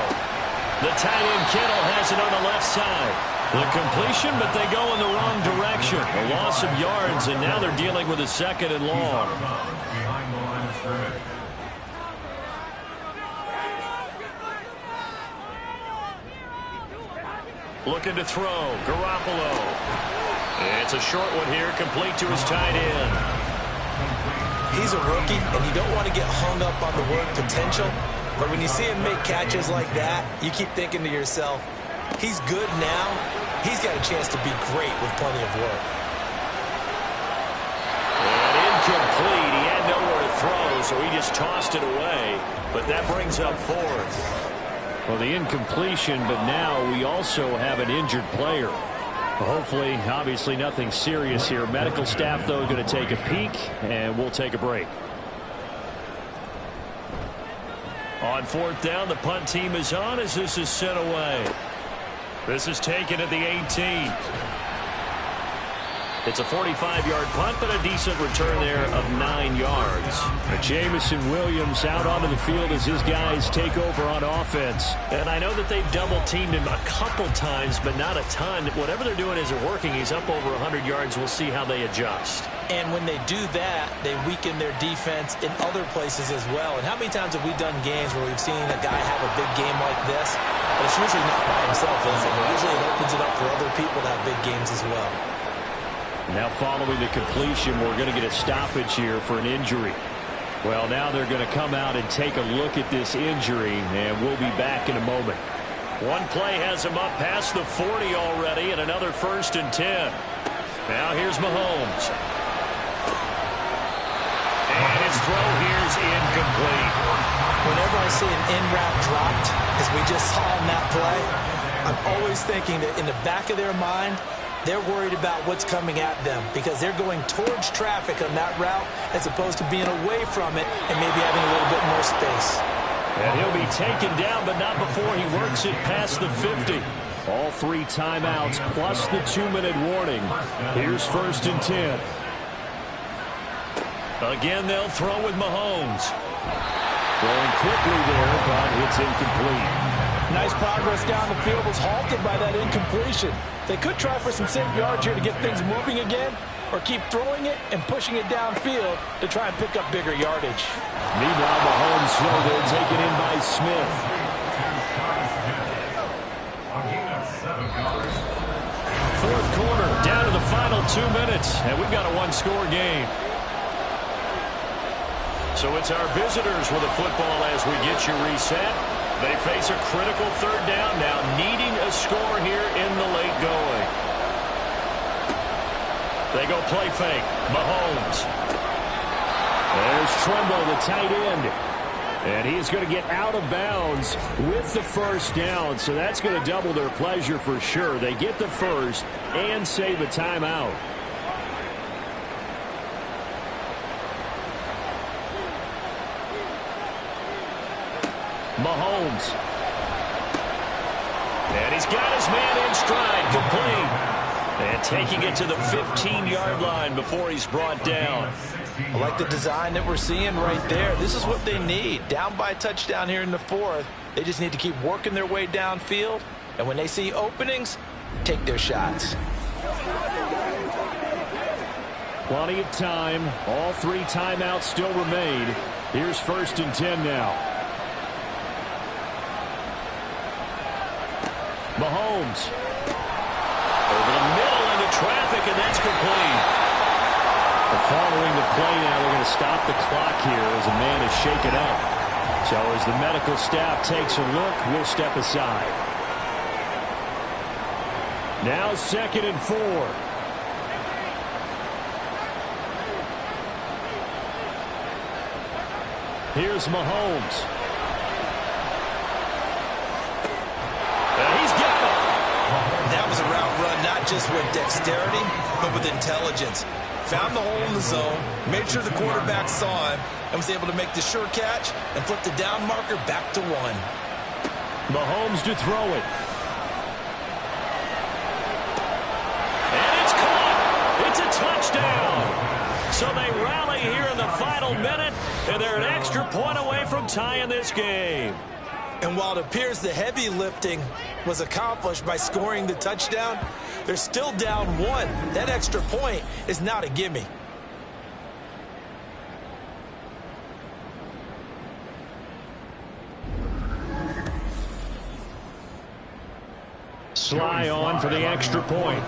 The tight end Kittle has it on the left side. The completion, but they go in the wrong direction. A loss of yards, and now they're dealing with a 2nd and long. Behind the line of scrimmage. Looking to throw. Garoppolo. It's a short one here, complete to his tight end. He's a rookie, and you don't want to get hung up on the word potential. But when you see him make catches like that, you keep thinking to yourself, he's good now. He's got a chance to be great with plenty of work. And incomplete. He had nowhere to throw, so he just tossed it away. But that brings up 4th. Well, the incompletion, but now we also have an injured player. Hopefully, obviously nothing serious here. Medical staff, though, going to take a peek, and we'll take a break. On 4th down, the punt team is on as this is sent away. This is taken at the 18. It's a 45-yard punt, but a decent return there of 9 yards. Jamison Williams out onto the field as his guys take over on offense. And I know that they've double-teamed him a couple times, but not a ton. Whatever they're doing isn't working. He's up over 100 yards. We'll see how they adjust. And when they do that, they weaken their defense in other places as well. And how many times have we done games where we've seen a guy have a big game like this? But it's usually not by himself, is it? Usually it opens it up for other people to have big games as well. Now following the completion, we're going to get a stoppage here for an injury. Well, now they're going to come out and take a look at this injury, and we'll be back in a moment. One play has him up past the 40 already, and another 1st and 10. Now here's Mahomes. And his throw here's incomplete. Whenever I see an in-route dropped, as we just saw on that play, I'm always thinking that in the back of their mind, they're worried about what's coming at them because they're going towards traffic on that route as opposed to being away from it and maybe having a little bit more space. And he'll be taken down, but not before he works it past the 50. All 3 timeouts plus the 2-minute warning. Here's 1st and 10. Again, they'll throw with Mahomes. Throwing quickly there, but it's incomplete. Nice progress down the field was halted by that incompletion. They could try for some safe yards here to get things moving again, or keep throwing it and pushing it downfield to try and pick up bigger yardage. Meanwhile, Mahomes throw there taken in by Smith. Fourth quarter, down to the final 2 minutes, and we've got a 1-score game. So it's our visitors with the football as we get you reset. They face a critical 3rd down now, needing a score here in the late going. They go play fake. Mahomes. There's Trumbo, the tight end. And he's going to get out of bounds with the 1st down. So that's going to double their pleasure for sure. They get the 1st and save a timeout. Mahomes. And he's got his man in stride, complete. And taking it to the 15-yard line before he's brought down. I like the design that we're seeing right there. This is what they need. Down by a touchdown here in the 4th. They just need to keep working their way downfield. And when they see openings, take their shots. Plenty of time. All 3 timeouts still remain. Here's 1st and 10 now. Mahomes. Over the middle into traffic, and that's complete. Following the play now, they're going to stop the clock here as a man is shaken up. So as the medical staff takes a look, we'll step aside. Now 2nd and 4. Here's Mahomes. That was a route run not just with dexterity, but with intelligence. Found the hole in the zone, made sure the quarterback saw him, and was able to make the sure catch and flip the down marker back to 1. Mahomes to throw it. And it's caught. It's a touchdown. So they rally here in the final minute, and they're an extra point away from tying this game. And while it appears the heavy lifting was accomplished by scoring the touchdown, they're still down 1. That extra point is not a gimme. Sly on for the extra point.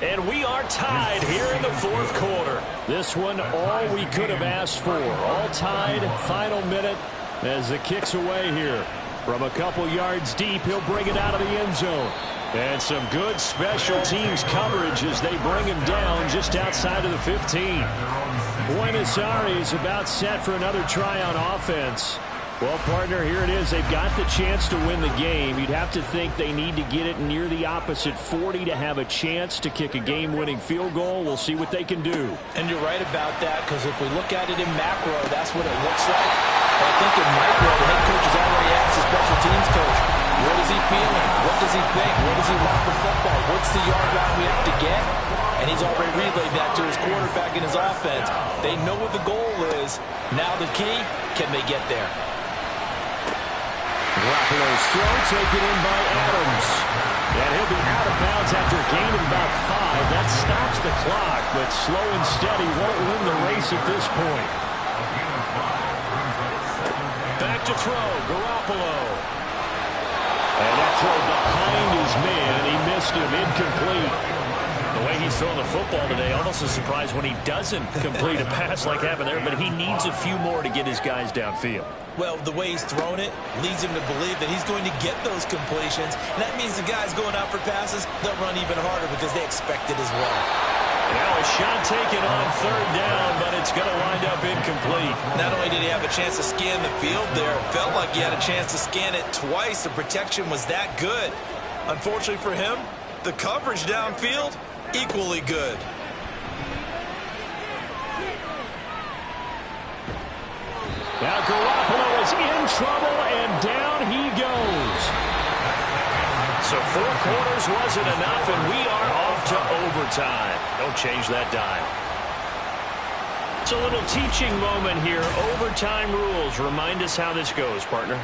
And we are tied here in the 4th quarter. This one, all we could have asked for. All tied, final minute as the kick's away here. From a couple yards deep, he'll bring it out of the end zone. And some good special teams coverage as they bring him down just outside of the 15. Buenos Aires about set for another try on offense. Well, partner, here it is. They've got the chance to win the game. You'd have to think they need to get it near the opposite 40 to have a chance to kick a game-winning field goal. We'll see what they can do. And you're right about that, because if we look at it in macro, that's what it looks like. But I think in micro, the head coach has already asked the special teams coach, what is he feeling? What does he think? What does he want for football? What's the yard line we have to get? And he's already relayed that to his quarterback and his offense. They know what the goal is. Now the key, can they get there? Garoppolo's throw taken in by Adams. And he'll be out of bounds after a gain of about 5. That stops the clock, but slow and steady won't win the race at this point. Back to throw, Garoppolo. And that throw behind his man, he missed him, incomplete. The way he's throwing the football today, almost a surprise when he doesn't complete a pass like happened there, but he needs a few more to get his guys downfield. Well, the way he's thrown it leads him to believe that he's going to get those completions. And that means the guys going out for passes, they'll run even harder because they expect it as well. Now a shot taken on third down, but it's going to wind up incomplete. Not only did he have a chance to scan the field there, it felt like he had a chance to scan it twice. The protection was that good. Unfortunately for him, the coverage downfield, equally good. Now Garoppolo is in trouble, and down he goes. So 4 quarters wasn't enough, and we are off to overtime. Don't change that dial. It's a little teaching moment here. Overtime rules. Remind us how this goes, partner.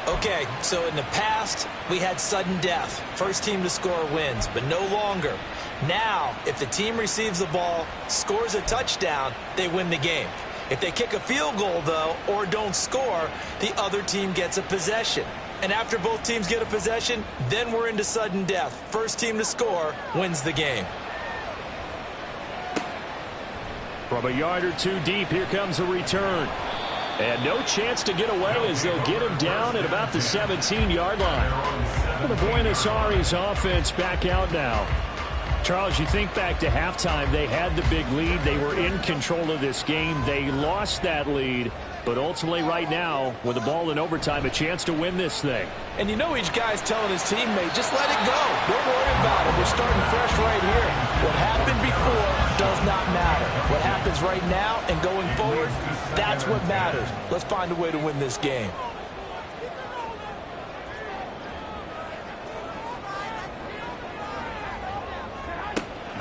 Okay, so in the past, we had sudden death. First team to score wins, but no longer. Now, if the team receives the ball, scores a touchdown, they win the game. If they kick a field goal, though, or don't score, the other team gets a possession. And after both teams get a possession, then we're into sudden death. First team to score wins the game. From a yard or two deep, here comes a return. And no chance to get away as they'll get him down at about the 17-yard line. For the Buenos Aires offense back out now. Charles, you think back to halftime, they had the big lead. They were in control of this game. They lost that lead. But ultimately right now, with the ball in overtime, a chance to win this thing. And you know each guy's telling his teammate, just let it go. Don't worry about it. We're starting fresh right here. What happened before does not matter. What happens right now and going forward, that's what matters. Let's find a way to win this game.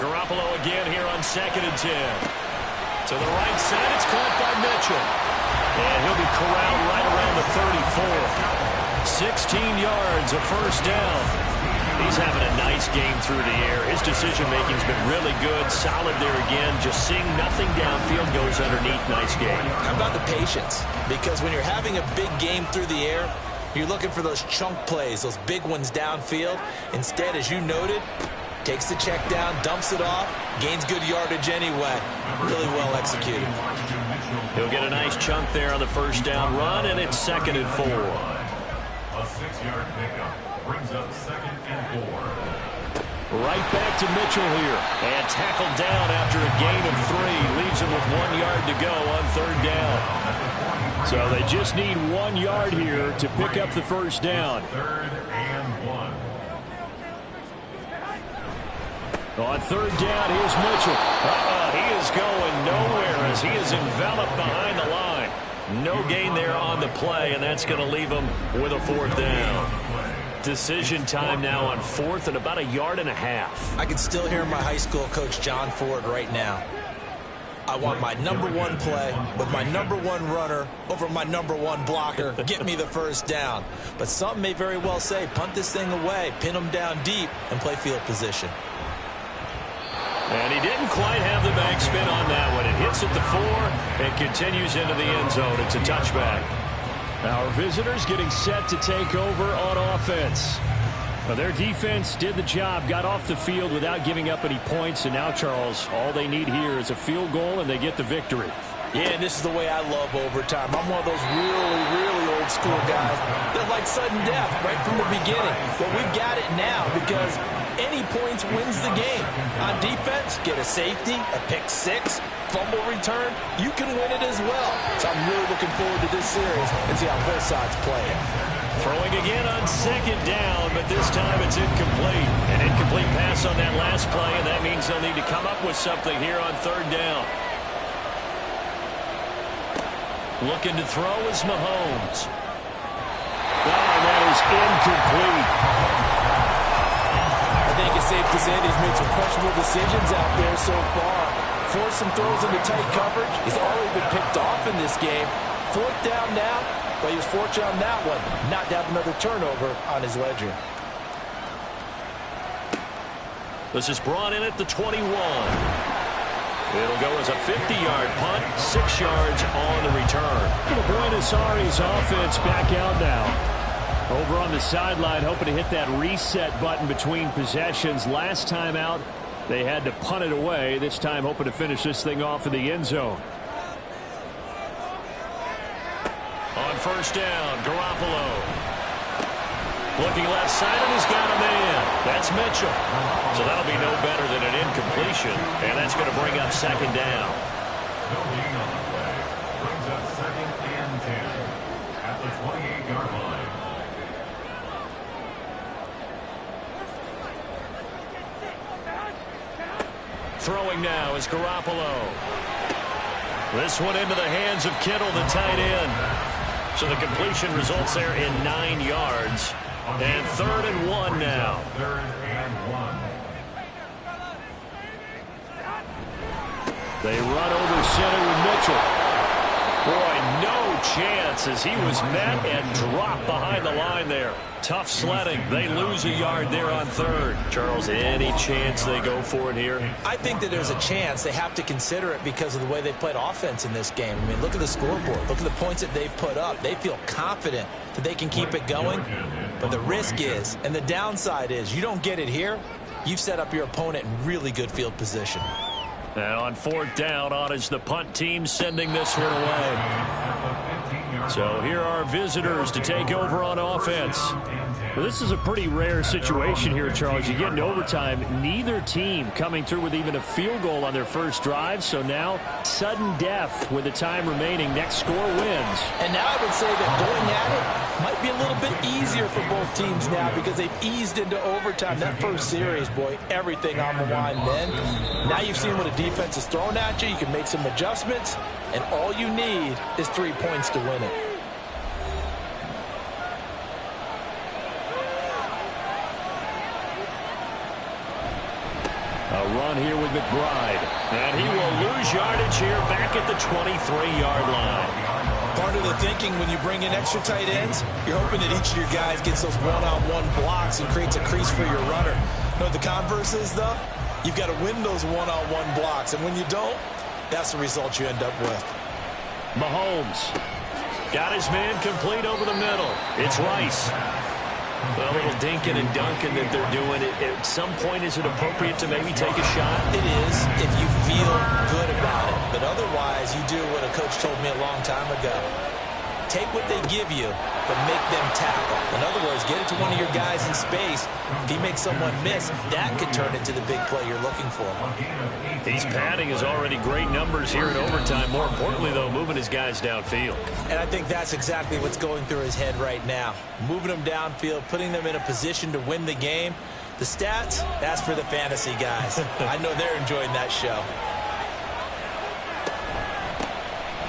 Garoppolo again here on 2nd and 10. To the right side, it's caught by Mitchell. And he'll be corralled right around the 34. 16 yards, a first down. He's having a nice game through the air. His decision-making's been really good. Solid there again. Just seeing nothing downfield goes underneath. Nice game. How about the patience? Because when you're having a big game through the air, you're looking for those chunk plays, those big ones downfield. Instead, as you noted, takes the check down, dumps it off, gains good yardage anyway. Really well executed. He'll get a nice chunk there on the first down run, and it's 2nd and 4. A 6-yard pickup brings up 2nd and 4. Right back to Mitchell here. And tackled down after a gain of 3. Leaves him with 1 yard to go on third down. So they just need 1 yard here to pick up the first down. 3rd and 1. On third down, here's Mitchell. He is going nowhere as he is enveloped behind the line. No gain there on the play, and that's going to leave him with a 4th down. Decision time now on 4th and about 1.5 yards. I can still hear my high school coach, John Ford, right now. I want my #1 play with my #1 runner over my #1 blocker. Get me the first down. But some may very well say, punt this thing away, pin them down deep, and play field position. And he didn't quite have the backspin on that one. It hits at the 4 and continues into the end zone. It's a touchback. Our visitors getting set to take over on offense. Well, their defense did the job, got off the field without giving up any points. And now, Charles, all they need here is a field goal, and they get the victory. Yeah, and this is the way I love overtime. I'm one of those really, really old school guys that like sudden death right from the beginning. But we've got it now because any points wins the game. On defense, get a safety, a pick 6, fumble return, you can win it as well. So I'm really looking forward to this series and see how both sides play it. Throwing again on 2nd down, but this time it's incomplete. An incomplete pass on that last play, and that means they'll need to come up with something here on third down. Looking to throw is Mahomes. And that is incomplete. I think it's safe to say that he's made some questionable decisions out there so far. Forced some throws into tight coverage. He's already been picked off in this game. 4th down now, but he was fortunate on that one. Not to have another turnover on his ledger. This is brought in at the 21. It'll go as a 50-yard punt, 6 yards on the return. The Buenos Aires offense back out now. Over on the sideline, hoping to hit that reset button between possessions. Last time out, They had to punt it away, this time hoping to finish this thing off in the end zone. On first down, Garoppolo. Looking left side, and he's got a man. That's Mitchell. So that'll be no better than an incompletion, and that's going to bring up second down. No leading on the play. Brings up 2nd and 10 at the 28-yard line. Throwing now is Garoppolo. This one into the hands of Kittle, the tight end. So the completion results there in 9 yards. And 3rd and 1 now. 3rd and 1. They run over center with Mitchell. Boy, no chance as he was met and dropped behind the line there. Tough sledding. They lose a yard there on 3rd. Charles, any chance they go for it here? I think that there's a chance. They have to consider it because of the way they played offense in this game. I mean, look at the scoreboard. Look at the points that they've put up. They feel confident that they can keep it going. But the risk is, and the downside is, you don't get it here, you've set up your opponent in really good field position. And on 4th down, on is the punt team sending this one away. So here are visitors to take over on offense. Well, this is a pretty rare situation here, Charles. You get in overtime, neither team coming through with even a field goal on their first drive. So now, sudden death with the time remaining. Next score wins. And now I would say that going at it might be a little bit easier for both teams now because they've eased into overtime. That first series, boy, everything on the line then. Now you've seen what a defense is thrown at you. You can make some adjustments, and all you need is 3 points to win it. A run here with McBride. And he will lose yardage here back at the 23-yard line. Part of the thinking when you bring in extra tight ends, you're hoping that each of your guys gets those one-on-one blocks and creates a crease for your runner. You know what the converse is, though? You've got to win those one-on-one blocks, and when you don't, that's the result you end up with. Mahomes got his man complete over the middle. It's Rice. A little dinking and dunking that they're doing. At some point, is it appropriate to maybe take a shot? It is if you feel good about it. But otherwise, you do what a coach told me a long time ago. Take what they give you, but make them tackle. In other words, get it to one of your guys in space. If he makes someone miss, that could turn into the big play you're looking for. He's padding his already great numbers here in overtime. More importantly, though, moving his guys downfield. And I think that's exactly what's going through his head right now. Moving them downfield, putting them in a position to win the game. The stats, that's for the fantasy guys. I know they're enjoying that show.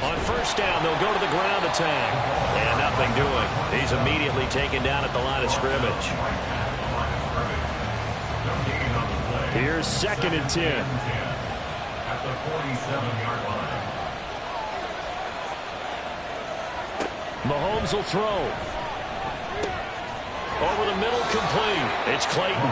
On first down, they'll go to the ground attack. And nothing doing. He's immediately taken down at the line of scrimmage. Here's 2nd and 10. At the 47-yard line. Mahomes will throw. Over the middle, complete. It's Clayton.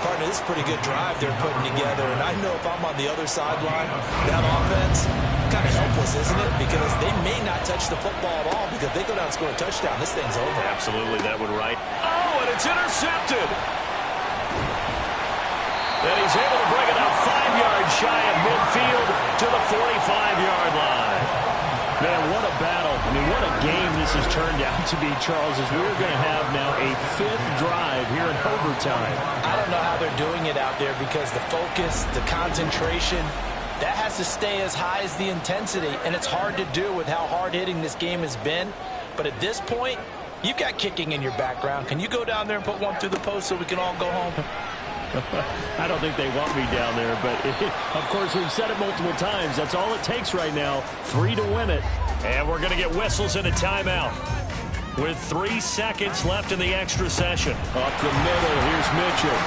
Partner, this is a pretty good drive they're putting together. And I know if I'm on the other sideline, that offense, kind of helpless, isn't it? Because they may not touch the football at all because if they go down and score a touchdown, this thing's over. Absolutely, that would right. Oh, and it's intercepted. And he's able to bring it up 5 yards shy of midfield to the 45-yard line. Man, what a battle. I mean, what a game this has turned out to be, Charles, as we're going to have now a 5th drive here in overtime. I don't know how they're doing it out there because the focus, the concentration, that has to stay as high as the intensity, and it's hard to do with how hard-hitting this game has been. But at this point, you've got kicking in your background. Can you go down there and put one through the post so we can all go home? I don't think they want me down there, but of course we've said it multiple times. That's all it takes right now, 3 to win it. And we're going to get whistles and a timeout with 3 seconds left in the extra session. Up the middle, here's Mitchell.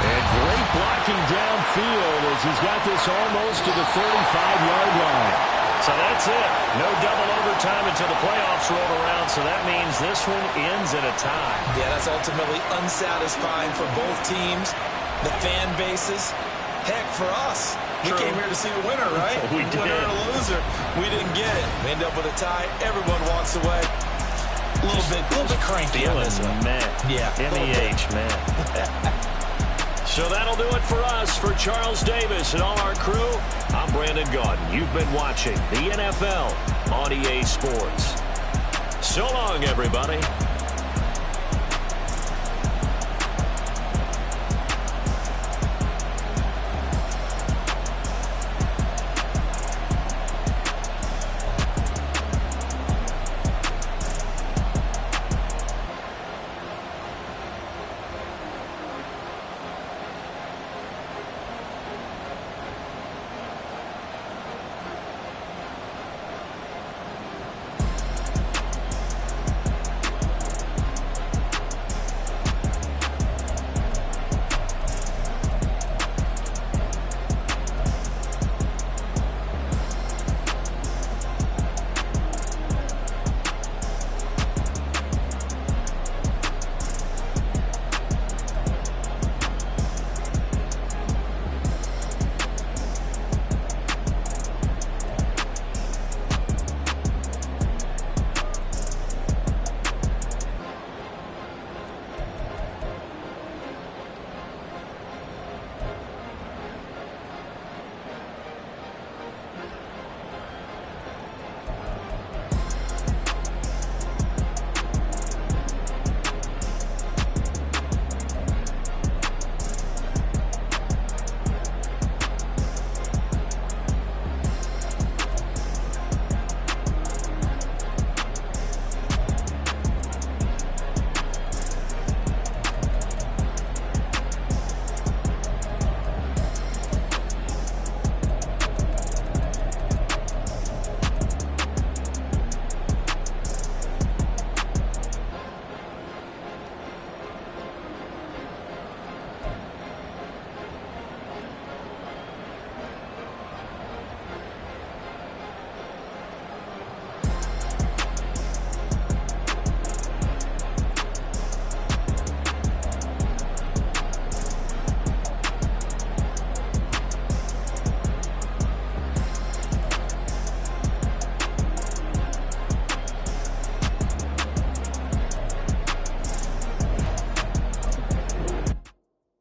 And great blocking downfield as he's got this almost to the 35-yard line. So that's it. No double overtime until the playoffs roll around, so that means this one ends in a tie. Yeah, that's ultimately unsatisfying for both teams, the fan bases. Heck, for us, we came here to see the winner, right? We did. Winner or loser. We didn't get it. We end up with a tie. Everyone walks away a little bit cranky on this one. Man. Yeah. MEH, man. So that'll do it for us. For Charles Davis and all our crew, I'm Brandon Gaudin. You've been watching the NFL on EA Sports. So long, everybody.